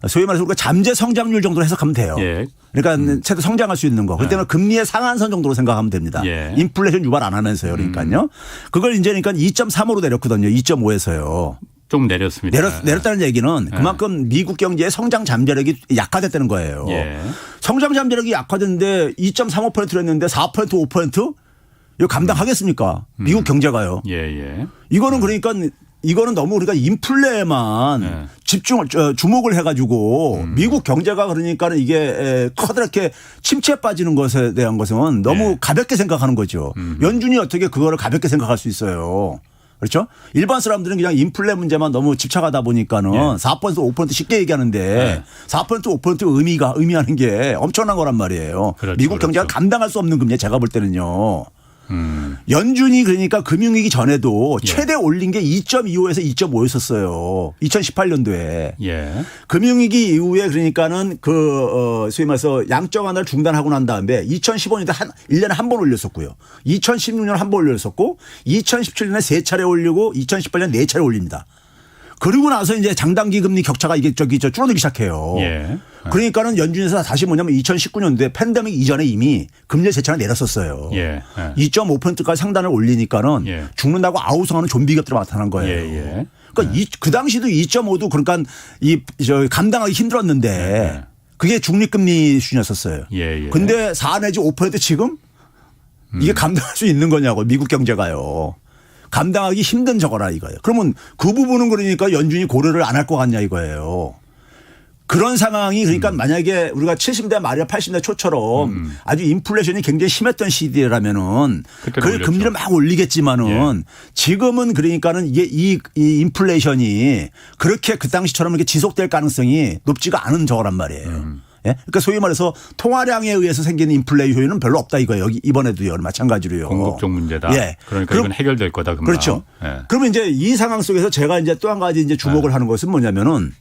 소위 말해서 우리가 잠재 성장률 정도로 해석하면 돼요. 예. 그러니까 최대 성장할 수 있는 거. 그때는 금리의 상한선 정도로 생각하면 됩니다. 예. 인플레이션 유발 안 하면서요. 그러니까요. 그걸 이제 그러니까 2.3으로 내렸거든요. 2.5에서요. 좀 내렸습니다. 내렸다는 얘기는 그만큼 미국 경제의 성장 잠재력이 약화됐다는 거예요. 예. 성장 잠재력이 약화됐는데 2.35%로 했는데 4% 5%? 이거 감당하겠습니까? 미국 경제가요. 예. 이거는 그러니까 이거는 너무 우리가 인플레에만 주목을 해가지고 미국 경제가 그러니까는 이게 커다랗게 침체에 빠지는 것에 대한 것은 너무 가볍게 생각하는 거죠. 연준이 어떻게 그거를 가볍게 생각할 수 있어요. 그렇죠? 일반 사람들은 그냥 인플레 문제만 너무 집착하다 보니까는 4% 5% 쉽게 얘기하는데 4% 5% 의미하는 게 엄청난 거란 말이에요. 그렇죠, 미국 경제가 그렇죠. 감당할 수 없는 금리 제가 볼 때는요. 연준이 그러니까 금융위기 전에도 최대 올린 게 2.25에서 2.5였었어요. 2018년도에. 예. 금융위기 이후에 그러니까는 소위 말해서 양적 완화를 중단하고 난 다음에 2015년에 1년에 한 번 올렸었고요. 2016년에 한 번 올렸었고 2017년에 3차례 올리고 2018년에 4차례 올립니다. 그리고 나서 이제 장단기 금리 격차가 이게 줄어들기 시작해요. 예. 그러니까는 연준에서 다시 뭐냐면 2019년도에 팬데믹 이전에 이미 금리 제차를 내렸었어요. 예. 2.5%까지 상단을 올리니까는 예. 죽는다고 아우성하는 좀비 겹들이 나타난 거예요. 예. 그러니까 그 당시도 2.5도 그러니까 감당하기 힘들었는데 그게 중립금리 수준이었었어요. 예. 근데 4 내지 5% 지금 이게 감당할 수 있는 거냐고 미국 경제가요. 감당하기 힘든 저거라 이거예요. 그러면 그 부분은 그러니까 연준이 고려를 안 할 것 같냐 이거예요. 그런 상황이 그러니까 만약에 우리가 70대 말이나 80대 초처럼 아주 인플레이션이 굉장히 심했던 시기라면은 그 금리를 막 올리겠지만은 지금은 그러니까는 이게 이 인플레이션이 그렇게 그 당시처럼 이렇게 지속될 가능성이 높지가 않은 저거란 말이에요. 예? 그러니까 소위 말해서 통화량에 의해서 생기는 인플레 효율은 별로 없다 이거예요. 여기 이번에도요. 마찬가지로요. 공급적 문제다. 예. 그러니까 이건 해결될 거다. 금방. 그렇죠. 예. 그러면 이제 이 상황 속에서 제가 이제 또 한 가지 이제 주목을 하는 것은 뭐냐면은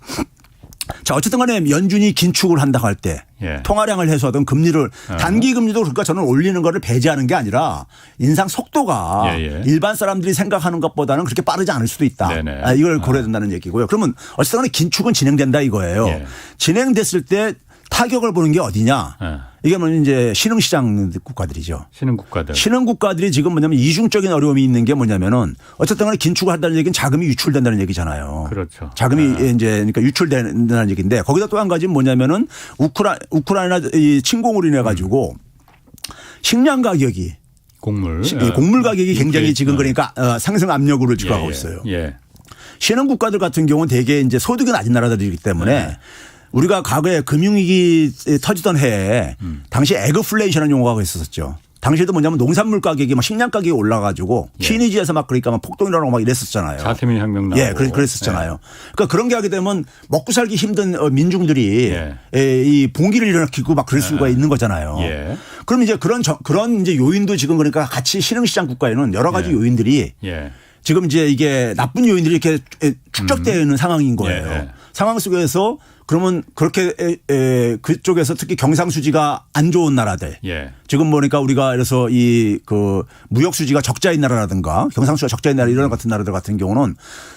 자, 어쨌든 간에 연준이 긴축을 한다고 할 때 통화량을 해소하던 금리를 단기 금리도 그러니까 저는 올리는 거를 배제하는 게 아니라 인상 속도가 일반 사람들이 생각하는 것보다는 그렇게 빠르지 않을 수도 있다. 이걸 고려해야 된다는 얘기고요. 그러면 어쨌든 간에 긴축은 진행된다 이거예요. 진행됐을 때 타격을 보는 게 어디냐. 이게 뭐냐면 이제 신흥시장 국가들이죠. 신흥국가들이 지금 뭐냐면 이중적인 어려움이 있는 게 뭐냐면은 어쨌든 간에 긴축을 한다는 얘기는 자금이 유출된다는 얘기잖아요. 그렇죠. 자금이 이제 그러니까 유출된다는 얘기인데 거기다 또 한 가지는 뭐냐면은 우크라이나 이 침공으로 인해 가지고 식량 가격이 곡물 가격이 굉장히 지금 그러니까 상승 압력으로 지금 있어요. 신흥국가들 같은 경우는 대개 이제 소득이 낮은 나라들이기 때문에 우리가 과거에 금융위기 터지던 해에 당시 에그플레이션이라는 용어가 있었었죠. 당시에도 뭐냐면 농산물 가격이 막 식량 가격이 올라가지고 키니지에서 막 그러니까 막 폭동이라고 막 이랬었잖아요. 자태민 혁명 나오고. 예, 그랬었잖아요. 그러니까 그런 게 하게 되면 먹고 살기 힘든 민중들이 이 봉기를 일으키고 막 그럴 수가 있는 거잖아요. 그럼 이제 그런 이제 요인도 지금 그러니까 같이 신흥시장 국가에는 여러 가지 요인들이 지금 이제 이게 나쁜 요인들이 이렇게 축적되어 있는 상황인 거예요. 상황 속에서 그러면 그렇게 그쪽에서 특히 경상수지가 안 좋은 나라들 지금 보니까 우리가 그래서 이 그 무역 수지가 적자인 나라라든가 경상수지가 적자인 나라 이런 같은 나라들 같은 경우는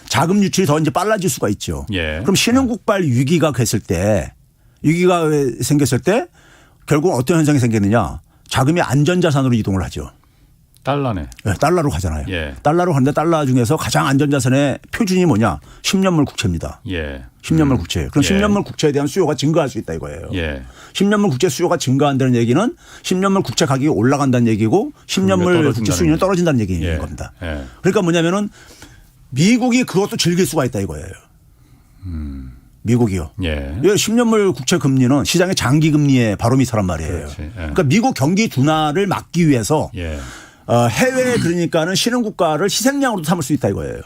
자금 유출이 더 이제 빨라질 수가 있죠. 그럼 신흥국발 위기가 생겼을 때 결국 어떤 현상이 생기느냐 자금이 안전자산으로 이동을 하죠. 달러네. 네, 달러로 가잖아요. 달러로 가는데 달러 중에서 가장 안전자산의 표준이 뭐냐? 10년물 국채입니다. 10년물 국채. 그럼 10년물 국채에 대한 수요가 증가할 수 있다 이거예요. 10년물 국채 수요가 증가한다는 얘기는 10년물 국채 가격이 올라간다는 얘기고 10년물 국채 수익률이 떨어진다는 얘기인 겁니다. 그러니까 뭐냐면은 미국이 그것도 즐길 수가 있다 이거예요. 미국이요. 10년물 국채 금리는 시장의 장기 금리의 바로미터란 말이에요. 그러니까 미국 경기 둔화를 막기 위해서 해외 그러니까는 신흥국가를 희생양으로도 삼을 수 있다 이거예요.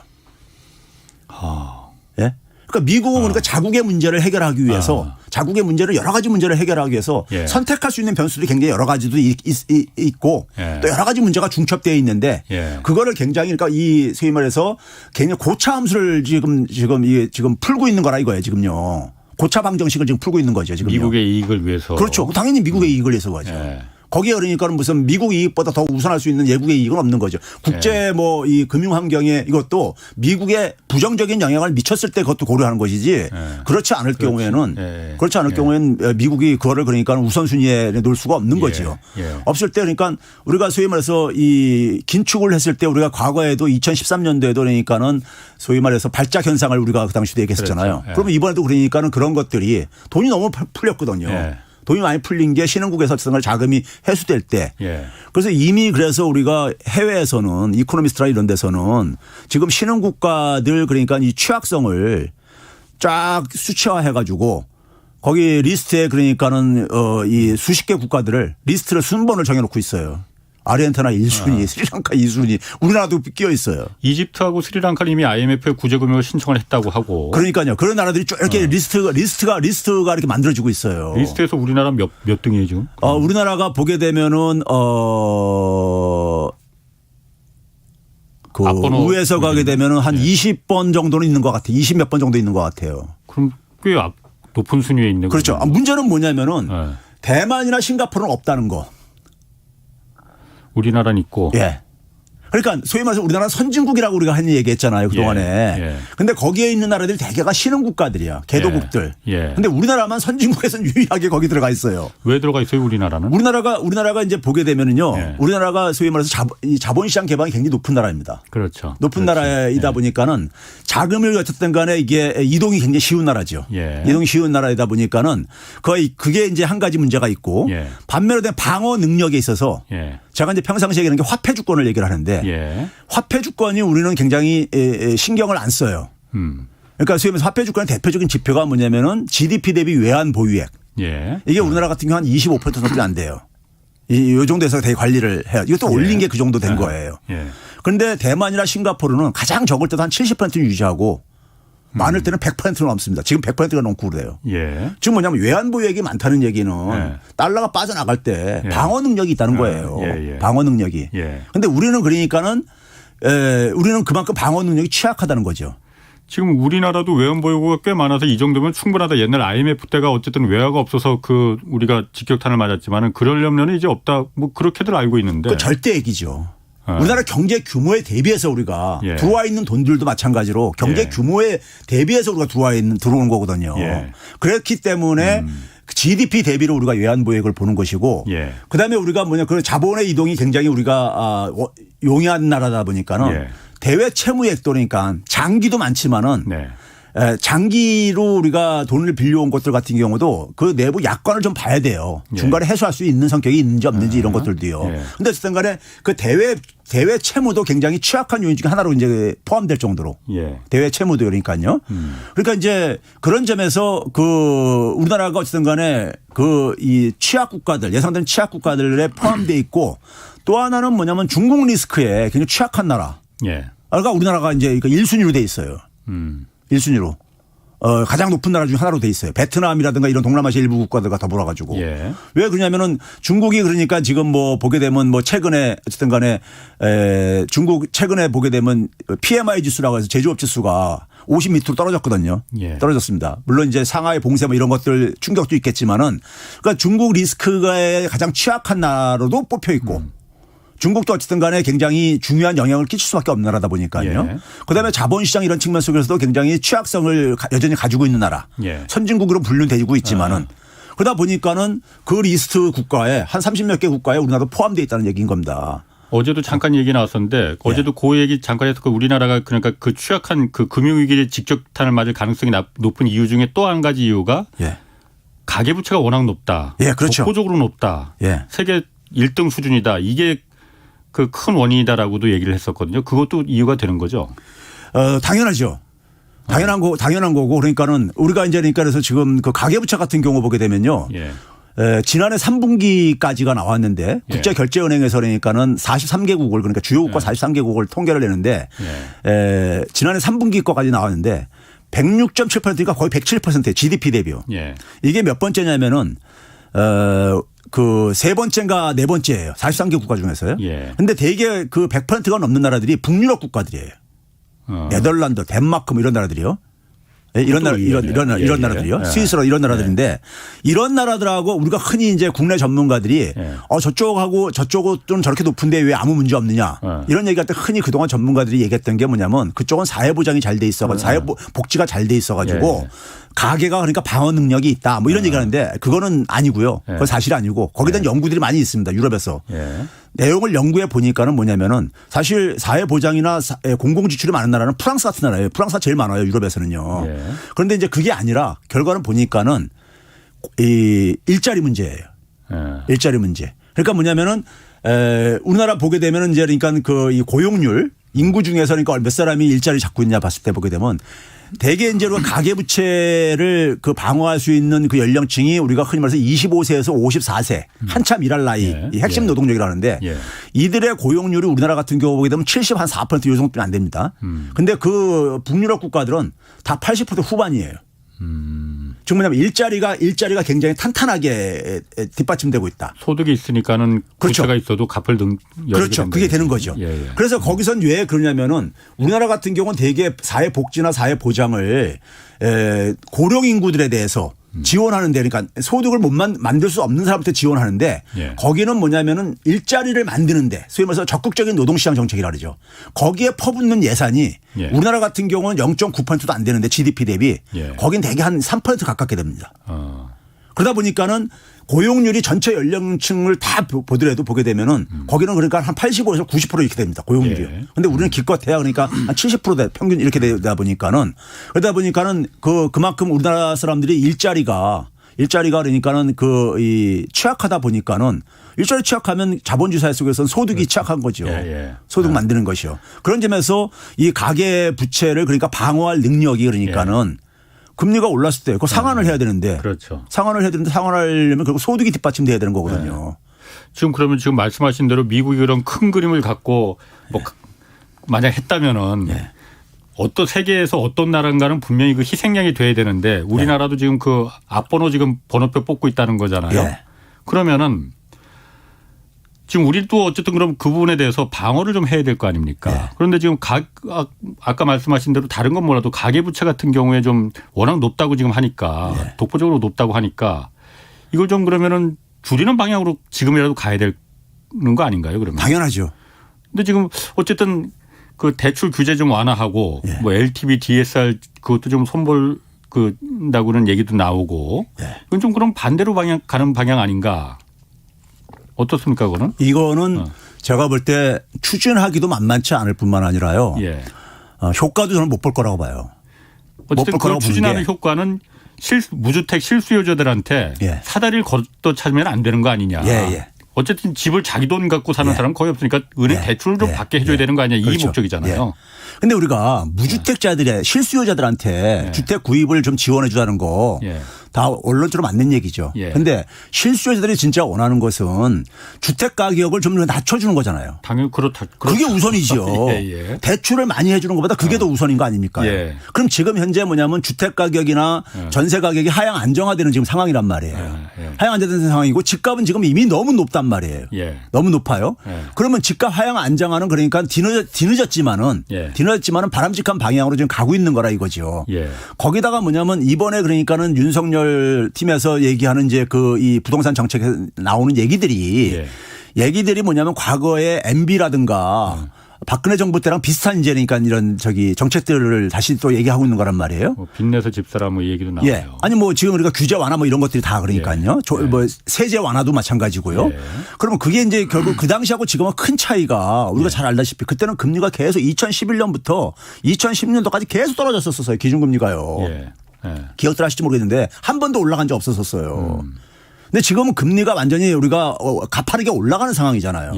예? 그러니까 미국은 그러니까 자국의 문제를 해결하기 위해서 자국의 문제를 여러 가지 문제를 해결하기 위해서 선택할 수 있는 변수들이 굉장히 여러 가지도 있고 또 여러 가지 문제가 중첩되어 있는데 그거를 굉장히 그러니까 이 소위 말해서 굉장히 고차 함수를 지금 풀고 있는 거라 이거예요 지금요. 고차 방정식을 지금 풀고 있는 거죠 지금. 미국의 이익을 위해서. 그렇죠. 당연히 미국의 이익을 위해서 가죠. 거기에 그러니까는 무슨 미국 이익보다 더 우선할 수 있는 외국의 이익은 없는 거죠. 국제 뭐 이 금융 환경에 이것도 미국에 부정적인 영향을 미쳤을 때 그것도 고려하는 것이지 그렇지 않을 경우에는 경우에는 미국이 그거를 그러니까 우선순위에 놓을 수가 없는 거죠. 없을 때 그러니까 우리가 소위 말해서 이 긴축을 했을 때 우리가 과거에도 2013년도에도 그러니까는 소위 말해서 발작 현상을 우리가 그 당시도 얘기했었잖아요. 그러면 이번에도 그러니까는 그런 것들이 돈이 너무 풀렸거든요. 돈이 많이 풀린 게 신흥국에서 자금이 회수될 때. 그래서 이미 그래서 우리가 해외에서는 이코노미스트라 이런 데서는 지금 신흥국가들 그러니까 이 취약성을 쫙 수치화해 가지고 거기 리스트에 그러니까는 이 수십 개 국가들을 리스트를 순번을 정해놓고 있어요. 아르헨티나 1순위, 스리랑카 2순위, 우리나라도 끼어 있어요. 이집트하고 스리랑카는 이미 IMF에 구제금융을 신청을 했다고 하고. 그러니까요. 그런 나라들이 쭉 이렇게 리스트가 이렇게 만들어지고 있어요. 리스트에서 우리나라 몇 등이에요 지금? 우리나라가 보게 되면은 그 우에서 가게 되면은 한 20번 정도는 있는 것 같아요. 20 몇 번 정도 있는 것 같아요. 그럼 꽤 높은 순위에 있는 거죠. 그렇죠. 문제는 뭐냐면은 대만이나 싱가포르는 없다는 거. 우리나라는 있고. 그러니까 소위 말해서 우리나라는 선진국이라고 우리가 한 얘기했잖아요. 그동안에. 근데 거기에 있는 나라들이 대개가 신흥국가들이야. 개도국들. 근데 우리나라만 선진국에서는 유일하게 거기 들어가 있어요. 왜 들어가 있어요 우리나라는? 우리나라가 이제 보게 되면은요. 우리나라가 소위 말해서 자본시장 개방이 굉장히 높은 나라입니다. 그렇죠. 높은 나라이다 보니까는 자금을 어쨌든 간에 이게 이동이 굉장히 쉬운 나라죠. 이동이 쉬운 나라이다 보니까는 거의 그게 이제 한 가지 문제가 있고 반면에 방어 능력에 있어서 제가 이제 평상시에 얘기하는 게 화폐 주권을 얘기를 하는데 화폐 주권이 우리는 굉장히 신경을 안 써요. 그러니까 소위 말해서 화폐 주가의 대표적인 지표가 뭐냐면은 GDP 대비 외환 보유액. 예. 이게 우리나라 같은 경우 한 25% 정도 안 돼요. 이 정도에서 되게 관리를 해요. 이것도 올린 게 그 정도 된 거예요. 예. 그런데 대만이나 싱가포르는 가장 적을 때도 한 70%는 유지하고 많을 때는 100%는 넘습니다. 지금 100%가 넘고 그래요. 예. 지금 뭐냐면 외환 보유액이 많다는 얘기는 예. 달러가 빠져나갈 때 예. 방어 능력이 있다는 거예요. 예. 방어 능력이. 예. 그런데 우리는 그러니까는 우리는 그만큼 방어 능력이 취약하다는 거죠. 지금 우리나라도 외환 보유고가 꽤 많아서 이 정도면 충분하다. 옛날 IMF 때가 어쨌든 외화가 없어서 그 우리가 직격탄을 맞았지만은 그러려면 이제 없다. 뭐 그렇게들 알고 있는데. 그 절대액이죠. 우리나라 경제 규모에 대비해서 우리가 예. 들어와 있는 돈들도 마찬가지로 경제 예. 규모에 대비해서 우리가 들어오는 거거든요. 예. 그렇기 때문에 GDP 대비로 우리가 외환 보유액을 보는 것이고 예. 그다음에 우리가 그 자본의 이동이 굉장히 우리가 용이한 나라다 보니까는 예. 대외 채무액도 그러니까 장기도 많지만은 네. 장기로 우리가 돈을 빌려온 것들 같은 경우도 그 내부 약관을 좀 봐야 돼요. 예. 중간에 해소할 수 있는 성격이 있는지 없는지 이런 것들도요. 예. 근데 어쨌든 간에 그 대외 채무도 굉장히 취약한 요인 중에 하나로 이제 포함될 정도로. 예. 대외 채무도 그러니까요. 그러니까 이제 그런 점에서 그 우리나라가 어쨌든 간에 그 이 취약 국가들 예상되는 취약 국가들에 포함되어 있고 또 하나는 뭐냐면 중국 리스크에 굉장히 취약한 나라. 예. 그러니까 우리나라가 이제 1순위로 돼 있어요. 1순위로. 가장 높은 나라 중 하나로 돼 있어요. 베트남이라든가 이런 동남아시아 일부 국가들과 더불어 가지고. 예. 왜 그러냐면은 중국이 그러니까 지금 뭐 보게 되면 뭐 최근에 어쨌든 간에 중국 최근에 보게 되면 PMI 지수라고 해서 제조업 지수가 50 밑으로 떨어졌거든요. 예. 떨어졌습니다. 물론 이제 상하이 봉쇄 뭐 이런 것들 충격도 있겠지만은 그러니까 중국 리스크가 가장 취약한 나라로도 뽑혀 있고 중국도 어쨌든 간에 굉장히 중요한 영향을 끼칠 수밖에 없는 나라다 보니까요. 예. 그다음에 자본시장 이런 측면 속에서도 굉장히 취약성을 여전히 가지고 있는 나라. 예. 선진국으로 분류되고 있지만은 그러다 보니까는 그 리스트 국가에 한 30몇 개 국가에 우리나라도 포함되어 있다는 얘기인 겁니다. 어제도 잠깐 얘기 나왔었는데 어제도 그 얘기 잠깐 해서 우리나라가 그러니까 그 취약한 그 금융위기에 직격탄을 맞을 가능성이 높은 이유 중에 또 한 가지 이유가 예. 가계부채가 워낙 높다. 예, 그렇죠. 독보적으로 높다. 예. 세계 1등 수준이다. 이게 그 큰 원인이다라고도 얘기를 했었거든요. 그것도 이유가 되는 거죠. 당연하죠. 당연한 거고 그러니까는 우리가 이제 그러니까 그래서 지금 그 가계부채 같은 경우 보게 되면요. 예. 지난해 3분기까지가 나왔는데 예. 국제결제은행에서 그러니까는 43개국을 그러니까 주요 국가 43개국을 통계를 내는데 지난해 3분기 거까지 나왔는데 106.7%니까 거의 107%예요. GDP 대비요. 예. 이게 몇 번째냐면은 그 세 번째인가 네 번째예요. 43개 국가 중에서요. 예. 근데 대개 그 100%가 넘는 나라들이 북유럽 국가들이에요. 네덜란드, 덴마크 뭐 이런 나라들이요. 이런 나라들이요. 스위스로 이런 나라들인데 이런 나라들하고 우리가 흔히 이제 국내 전문가들이 저쪽하고 저쪽은 저렇게 높은데 왜 아무 문제 없느냐 이런 얘기할 때 흔히 그동안 전문가들이 얘기했던 게 뭐냐면 그쪽은 사회보장이 잘 돼 있어가지고 사회복지가 잘 돼 있어가지고 가계가 그러니까 방어 능력이 있다 뭐 이런 얘기하는데 그거는 아니고요. 그건 사실 아니고 거기에 대한 연구들이 많이 있습니다. 유럽에서. 내용을 연구해 보니까는 뭐냐면은 사실 사회보장이나 공공지출이 많은 나라는 프랑스 같은 나라예요. 프랑스가 제일 많아요. 유럽에서는요. 그런데 이제 그게 아니라 결과는 보니까는 이 일자리 문제예요. 일자리 문제. 그러니까 뭐냐면은 우리나라 보게 되면은 이제 그러니까 그 이 고용률 인구 중에서 그러니까 몇 사람이 일자리 잡고 있냐 봤을 때 보게 되면 대개 이제 가계부채를 그 방어할 수 있는 그 연령층이 우리가 흔히 말해서 25세에서 54세 한참 일할 나이 이 핵심 노동력이라는데 이들의 고용률이 우리나라 같은 경우 보게 되면 74%이 정도는 안 됩니다. 근데 그 북유럽 국가들은 다 80% 후반이에요. 즉 뭐냐면 일자리가 굉장히 탄탄하게 뒷받침되고 있다. 소득이 있으니까는 그렇죠. 부채가 있어도 갚을 그렇죠. 그게 되는 거죠. 그래서 거기선 왜 그러냐면은 우리나라 같은 경우는 대개 사회복지나 사회보장을 고령 인구들에 대해서 지원하는데 그러니까 소득을 못 만들 수 없는 사람한테 지원하는데 거기는 뭐냐면은 일자리를 만드는데 소위 말해서 적극적인 노동시장 정책이라 그러죠. 거기에 퍼붓는 예산이 우리나라 같은 경우는 0.9%도 안 되는데 GDP 대비 거긴 대개 한 3% 가깝게 됩니다. 그러다 보니까는 고용률이 전체 연령층을 다 보더라도 보게 되면은 거기는 그러니까 한 85에서 90% 이렇게 됩니다. 고용률이요. 그런데 우리는 기껏해야 그러니까 한 70% 평균 이렇게 되다 보니까는 그러다 보니까는 그만큼 우리나라 사람들이 일자리가 일자리가 그러니까는 이 취약하다 보니까는 일자리 취약하면 자본주의 사회 속에서는 소득이 취약한 거죠. 소득 만드는 것이요. 그런 점에서 이 가계 부채를 그러니까 방어할 능력이 그러니까는 금리가 올랐을 때 그 상환을 해야 되는데 그렇죠. 상환을 해야 되는데 상환하려면 결국 소득이 뒷받침돼야 되는 거거든요. 지금 그러면 지금 말씀하신 대로 미국이 그런 큰 그림을 갖고 뭐 만약 했다면은 어떤 세계에서 어떤 나라인가는 분명히 그 희생양이 돼야 되는데 우리나라도 지금 그 앞번호 지금 번호표 뽑고 있다는 거잖아요. 그러면은 지금 우리도 어쨌든 그럼 그 부분에 대해서 방어를 좀 해야 될 거 아닙니까? 그런데 지금 아까 말씀하신 대로 다른 건 몰라도 가계부채 같은 경우에 좀 워낙 높다고 지금 하니까 독보적으로 높다고 하니까 이걸 좀 그러면은 줄이는 방향으로 지금이라도 가야 되는 거 아닌가요? 그러면 당연하죠. 근데 지금 어쨌든 그 대출 규제 좀 완화하고 뭐 LTV, DSR 그것도 좀 손볼 그다고는 얘기도 나오고 이건 좀 그럼 반대로 가는 방향 아닌가? 어떻습니까, 그거는? 이거는 제가 볼 때 추진하기도 만만치 않을 뿐만 아니라요. 효과도 저는 못 볼 거라고 봐요. 어쨌든 그 추진하는 효과는 무주택 실수요자들한테 사다리를 걷어 찾으면 안 되는 거 아니냐. 어쨌든 집을 자기 돈 갖고 사는 사람은 거의 없으니까 은행 대출을 좀 받게 해줘야 되는 거 아니냐. 이 목적이잖아요. 근데 우리가 무주택자들의 실수요자들한테 주택 구입을 좀 지원해 주자는 거 다 언론처럼 맞는 얘기죠. 그런데 실수요자들이 진짜 원하는 것은 주택 가격을 좀 낮춰주는 거잖아요. 당연히 그렇다. 그게 우선이죠. 대출을 많이 해 주는 것보다 그게 더 우선인 거 아닙니까? 그럼 지금 현재 뭐냐면 주택 가격이나 전세 가격이 하향 안정화되는 지금 상황이란 말이에요. 하향 안정화되는 상황이고 집값은 지금 이미 너무 높단 말이에요. 너무 높아요. 그러면 집값 하향 안정화는 그러니까 뒤늦었지만은 바람직한 방향으로 지금 가고 있는 거라 이거죠. 거기다가 뭐냐면 이번에 그러니까는 윤석열 팀에서 얘기하는 이제 이 부동산 정책에 나오는 얘기들이 뭐냐면 과거에 MB라든가 박근혜 정부 때랑 비슷한 이제 그러니까 이런 정책들을 다시 또 얘기하고 있는 거란 말이에요. 뭐 빚내서 집사라 뭐 얘기도 나와요. 아니 뭐 지금 우리가 규제 완화 뭐 이런 것들이 다 그러니까요. 뭐 세제 완화도 마찬가지고요. 그러면 그게 이제 결국 그 당시하고 지금은 큰 차이가 우리가 잘 알다시피 그때는 금리가 계속 2011년부터 2010년도까지 계속 떨어졌었어요. 기준금리가요. 기억들 하실지 모르겠는데 한 번도 올라간 적 없었었어요. 근데 지금은 금리가 완전히 우리가 가파르게 올라가는 상황이잖아요.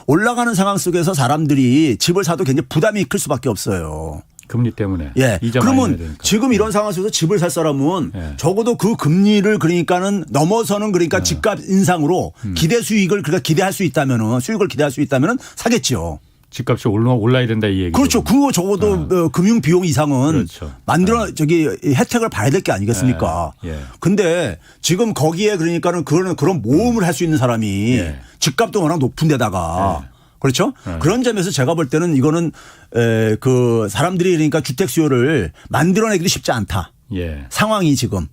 올라가는 상황 속에서 사람들이 집을 사도 굉장히 부담이 클 수밖에 없어요. 금리 때문에. 그러면 지금 이런 상황 속에서 집을 살 사람은 적어도 그 금리를 그러니까는 넘어서는 그러니까 집값 인상으로 기대 수익을 그러니까 기대할 수 있다면은 수익을 기대할 수 있다면은 사겠죠. 집값이 올라야 된다 이 얘기죠. 그렇죠. 그거 적어도 금융 비용 이상은 만들어 혜택을 봐야 될 게 아니겠습니까? 근데 지금 거기에 그러니까는 그런 모험을 할 수 있는 사람이 집값도 워낙 높은 데다가 그렇죠? 그런 점에서 제가 볼 때는 이거는 그 사람들이 그러니까 주택 수요를 만들어내기도 쉽지 않다. 상황이 지금.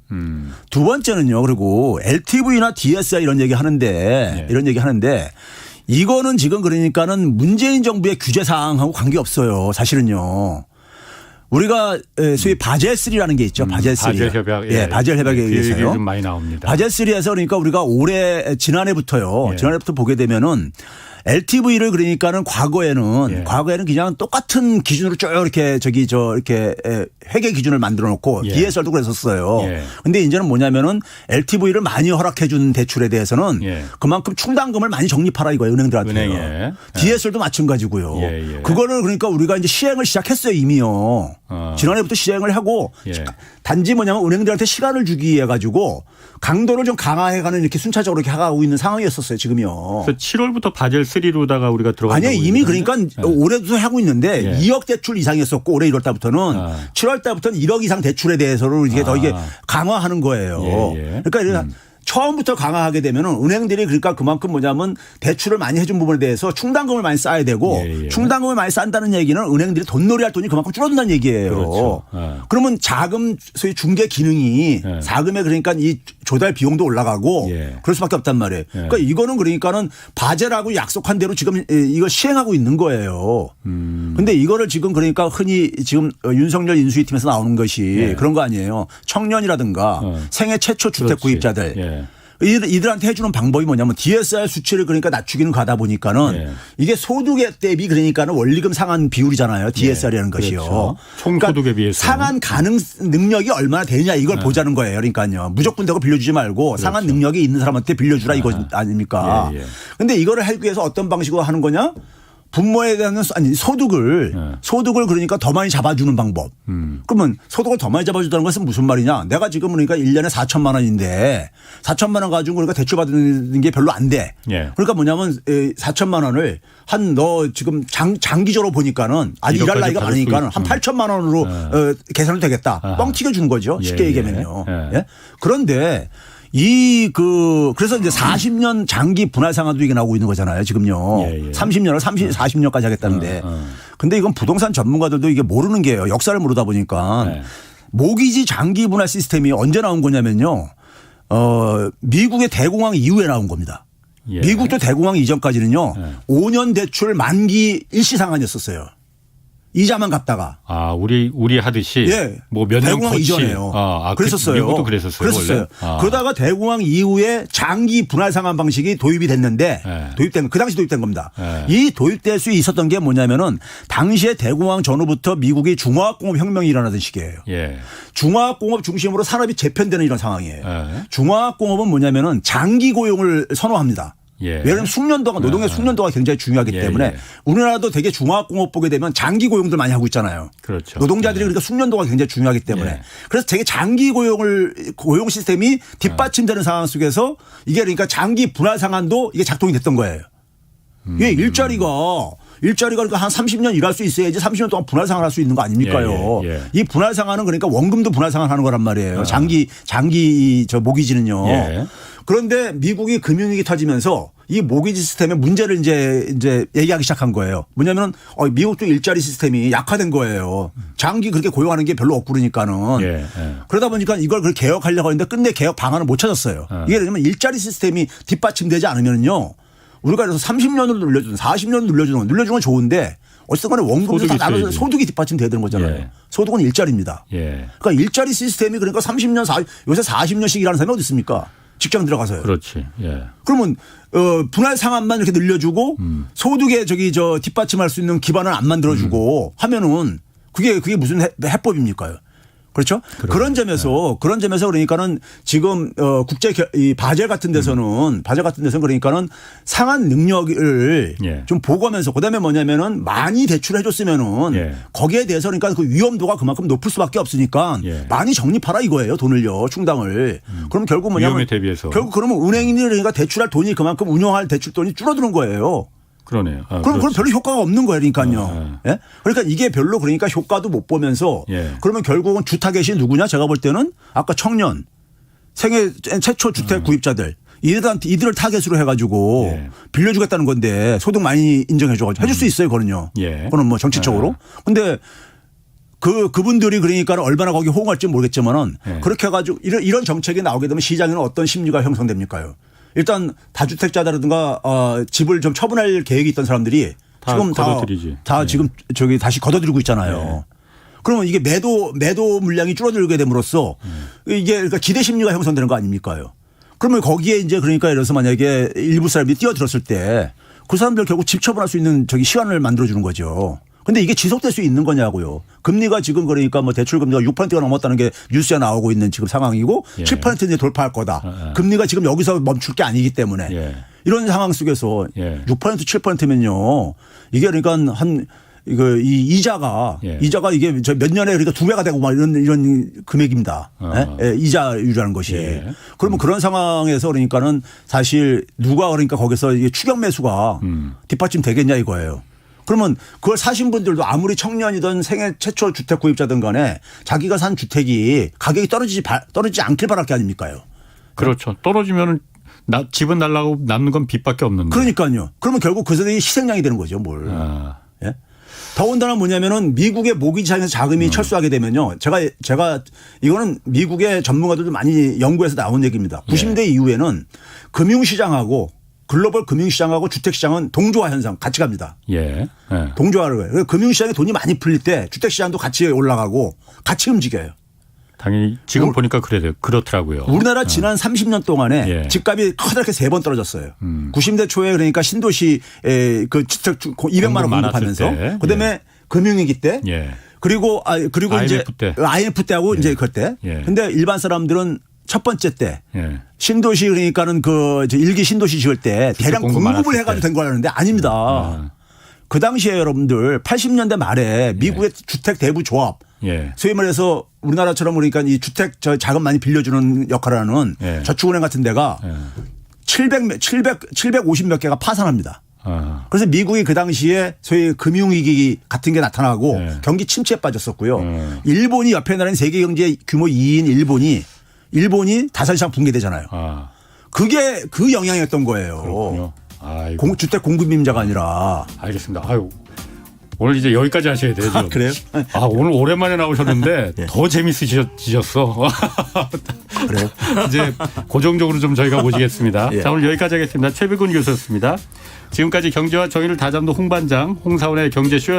두 번째는요. 그리고 LTV나 DSR 이런 얘기 하는데 이거는 지금 그러니까는 문재인 정부의 규제 사항하고 관계없어요. 사실은요. 우리가 소위 바젤 3라는 게 있죠. 바젤 3. 바젤 협약. 바젤 협약에 의해서요. 좀 많이 나옵니다. 바젤 3에서 그러니까 우리가 지난해부터 보게 되면은 LTV를 그러니까는 과거에는 그냥 똑같은 기준으로 쭉 이렇게 이렇게 회계 기준을 만들어 놓고 DSR도 그랬었어요. 근데 이제는 뭐냐면은 LTV를 많이 허락해 준 대출에 대해서는 그만큼 충당금을 많이 적립하라 이거예요. 은행들한테. DSR도 마찬가지고요. 그거를 그러니까 우리가 이제 시행을 시작했어요. 이미요. 지난해부터 시행을 하고 단지 뭐냐면 은행들한테 시간을 주기 위해 가지고 강도를 좀 강화해가는 이렇게 순차적으로 이렇게 하고 있는 상황이었었어요. 지금요. 그래서 7월부터 바젤 3로다가 우리가 들어갔는데 아니요. 이미 그러니까 올해도 하고 있는데 2억 대출 이상이었었고 올해 1월 달부터는 7월 달부터는 1억 이상 대출에 대해서는 이게 더 이게 강화하는 거예요. 그러니까 처음부터 강화하게 되면은 은행들이 그러니까 그만큼 뭐냐면 대출을 많이 해준 부분에 대해서 충당금을 많이 쌓아야 되고 충당금을 많이 쌓는다는 얘기는 은행들이 돈놀이 할 돈이 그만큼 줄어든다는 얘기예요. 그렇죠. 그러면 자금 소위 중개 기능이 자금에 그러니까 이 조달 비용도 올라가고 그럴 수밖에 없단 말이에요. 그러니까 이거는 그러니까는 바젤하고 약속한 대로 지금 이거 시행하고 있는 거예요. 근데 이거를 지금 그러니까 흔히 지금 윤석열 인수위팀에서 나오는 것이 그런 거 아니에요. 청년이라든가 생애 최초 주택 구입자들 이들한테 해주는 방법이 뭐냐면 DSR 수치를 그러니까 낮추기는 가다 보니까는 예. 이게 소득에 대비 그러니까는 원리금 상한 비율이잖아요. DSR이라는 것이요. 그렇죠. 총소득에 비해서. 상한 가능 능력이 얼마나 되냐 이걸 보자는 거예요. 그러니까요. 무조건 되고 빌려주지 말고 상한 능력이 있는 사람한테 빌려주라 이거 아닙니까? 그런데 이거를 하기 위해서 어떤 방식으로 하는 거냐? 분모에 대한 소득을 그러니까 더 많이 잡아주는 방법. 그러면 소득을 더 많이 잡아주다는 것은 무슨 말이냐? 내가 지금 그러니까 1년에 4천만 원인데 4천만 원 가지고 그러니까 대출 받는 게 별로 안 돼. 그러니까 뭐냐면 4천만 원을 한 너 지금 장기적으로 보니까는 아직 일할 나이가 많으니까는 한 8천만 원으로 계산도 되겠다. 뻥 튀겨준 거죠. 쉽게 얘기하면요. 예? 그런데 그래서 이제 40년 장기 분할 상환도 이게 나오고 있는 거잖아요. 지금요. 30년을 40년까지 하겠다는데. 근데 이건 부동산 전문가들도 이게 모르는 게요. 역사를 모르다 보니까 모기지 장기 분할 시스템이 언제 나온 거냐면요. 미국의 대공황 이후에 나온 겁니다. 미국도 대공황 이전까지는요. 5년 대출 만기 일시 상환이었었어요. 이자만 갚다가. 우리 하듯이. 뭐 몇 년 대공황 이전에요. 그랬었어요. 미국도 그랬었어요. 그러다가 대공황 이후에 장기 분할 상환 방식이 도입이 됐는데 그 당시 도입된 겁니다. 이 도입될 수 있었던 게 뭐냐면은 당시에 대공황 전후부터 미국이 중화학공업 혁명이 일어나던 시기예요. 중화학공업 중심으로 산업이 재편되는 이런 상황이에요. 중화학공업은 뭐냐면은 장기 고용을 선호합니다. 왜냐하면 숙련도가 노동의 숙련도가 굉장히 중요하기 때문에 우리나라도 되게 중화학공업 보게 되면 장기 고용들 많이 하고 있잖아요. 그렇죠. 노동자들이 그러니까 숙련도가 굉장히 중요하기 때문에 그래서 되게 장기 고용 시스템이 뒷받침되는 상황 속에서 이게 그러니까 장기 분할 상환도 이게 작동이 됐던 거예요. 이게 일자리가 그러니까 한 30년 일할 수 있어야지 30년 동안 분할 상환할 수 있는 거 아닙니까요? 이 분할 상환은 그러니까 원금도 분할 상환하는 거란 말이에요. 장기 모기지는요. 그런데 미국이 금융위기 터지면서 이 모기지 시스템의 문제를 이제 얘기하기 시작한 거예요. 뭐냐면 미국도 일자리 시스템이 약화된 거예요. 장기 그렇게 고용하는 게 별로 없고 그러니까는. 그러다 보니까 이걸 그렇게 개혁하려고 했는데 끝내 개혁 방안을 못 찾았어요. 이게 왜냐면 일자리 시스템이 뒷받침되지 않으면요. 우리가 그래서 30년을 늘려주는 40년을 늘려주는 건 좋은데 어쨌든 간에 원금도 다 나눠서 소득이 뒷받침돼야 되는 거잖아요. 소득은 일자리입니다. 그러니까 일자리 시스템이 그러니까 30년, 요새 40년씩 일하는 사람이 어디 있습니까? 직장 들어가서요. 그렇지. 그러면 분할 상환만 이렇게 늘려주고 소득에 뒷받침할 수 있는 기반을 안 만들어주고 하면은 그게 무슨 해법입니까요? 그렇죠? 그런 점에서 그러니까는 지금 국제 바젤 같은 데서는 그러니까는 상환 능력을 좀 보고하면서 그다음에 뭐냐면은 많이 대출해 줬으면은 거기에 대해서 그러니까 그 위험도가 그만큼 높을 수밖에 없으니까 많이 적립하라 이거예요. 돈을요. 충당을. 그럼 결국 뭐냐면 위험에 대비해서 결국 그러면 은행인이 그러니까 대출할 돈이 그만큼 운용할 대출 돈이 줄어드는 거예요. 그러네요. 그럼 별로 효과가 없는 거예요. 그러니까요. 그러니까 이게 별로 그러니까 효과도 못 보면서 그러면 결국은 주 타겟이 누구냐? 제가 볼 때는 아까 청년, 생애 최초 주택 구입자들 이들을 타겟으로 해가지고 빌려주겠다는 건데 소득 많이 인정해줘가지고 해줄 수 있어요. 그거는요. 그거는 뭐 정치적으로. 근데 그분들이 그러니까 얼마나 거기 호응할지 모르겠지만은 그렇게 해가지고 이런 정책이 나오게 되면 시장에는 어떤 심리가 형성됩니까요? 일단 다주택자라든가 집을 좀 처분할 계획이 있던 사람들이 지금 다 지금 다시 걷어들이고 있잖아요. 그러면 이게 매도 물량이 줄어들게 됨으로써 이게 그러니까 기대 심리가 형성되는 거 아닙니까요? 그러면 거기에 이제 그러니까 예를 들어서 만약에 일부 사람이 뛰어들었을 때 그 사람들 결국 집 처분할 수 있는 시간을 만들어 주는 거죠. 근데 이게 지속될 수 있는 거냐고요. 금리가 지금 그러니까 뭐 대출 금리가 6%가 넘었다는 게 뉴스에 나오고 있는 지금 상황이고 7%는 돌파할 거다. 금리가 지금 여기서 멈출 게 아니기 때문에 이런 상황 속에서 6% 7%면요. 이게 그러니까 이 이자가 이게 몇 년에 그러니까 2배가 되고 막 이런 금액입니다. 이자율이라는 것이. 그러면 그런 상황에서 그러니까는 사실 누가 그러니까 거기서 이게 추격 매수가 뒷받침 되겠냐 이거예요. 그러면 그걸 사신 분들도 아무리 청년이든 생애 최초 주택 구입자든 간에 자기가 산 주택이 가격이 떨어지지 않길 바랄 게 아닙니까요? 그렇죠. 떨어지면은 집은 날라가고 남는 건 빚밖에 없는데. 그러니까요. 그러면 결국 그 사람이 희생양이 되는 거죠. 뭘. 더군다나 뭐냐면은 미국의 모기지상에서 자금이 철수하게 되면요. 제가 이거는 미국의 전문가들도 많이 연구해서 나온 얘기입니다. 90대 이후에는 금융시장하고 글로벌 금융시장하고 주택시장은 동조화 현상 같이 갑니다. 동조화를 해요. 금융시장에 돈이 많이 풀릴 때 주택시장도 같이 올라가고 같이 움직여요. 당연히 지금 보니까 그렇더라고요. 우리나라 지난 30년 동안에 예. 집값이 커다랗게 3번 떨어졌어요. 90대 초에 그러니까 신도시 그 주택 200만 원 공급하면서 그다음에 예. 금융위기 때 예. 그리고 이제 IMF 때하고 예. 이제 그때. 예. 근데 일반 사람들은 첫 번째 때 예. 신도시 그러니까는 그 일기 신도시 지을 때 대량 공급을 해가지고 된 거라는데 아닙니다. 그 당시에 여러분들 80년대 말에 미국의 주택 대부 조합 예. 소위 말해서 우리나라처럼 그러니까 이 주택 자금 많이 빌려주는 역할을 하는 예. 저축은행 같은 데가 예. 750 몇 개가 파산합니다. 아. 그래서 미국이 그 당시에 소위 금융위기 같은 게 나타나고 예. 경기 침체에 빠졌었고요. 일본이 옆에 나라는 세계 경제 규모 2인 일본이 다섯 이상 붕괴되잖아요. 아. 그게 그 영향이었던 거예요. 그렇군요. 아이고. 주택 공급 임자가 아니라. 알겠습니다. 아유. 오늘 이제 여기까지 하셔야 돼요. 아, 그래요? 오늘 오랜만에 나오셨는데 예. 더 재밌으셨어. 그래요? 이제 고정적으로 좀 저희가 모시겠습니다. 예. 자, 오늘 여기까지 하겠습니다. 최백운 교수였습니다. 지금까지 경제와 정의를 다잡는 홍반장 홍사원의 경제쇼였습니다.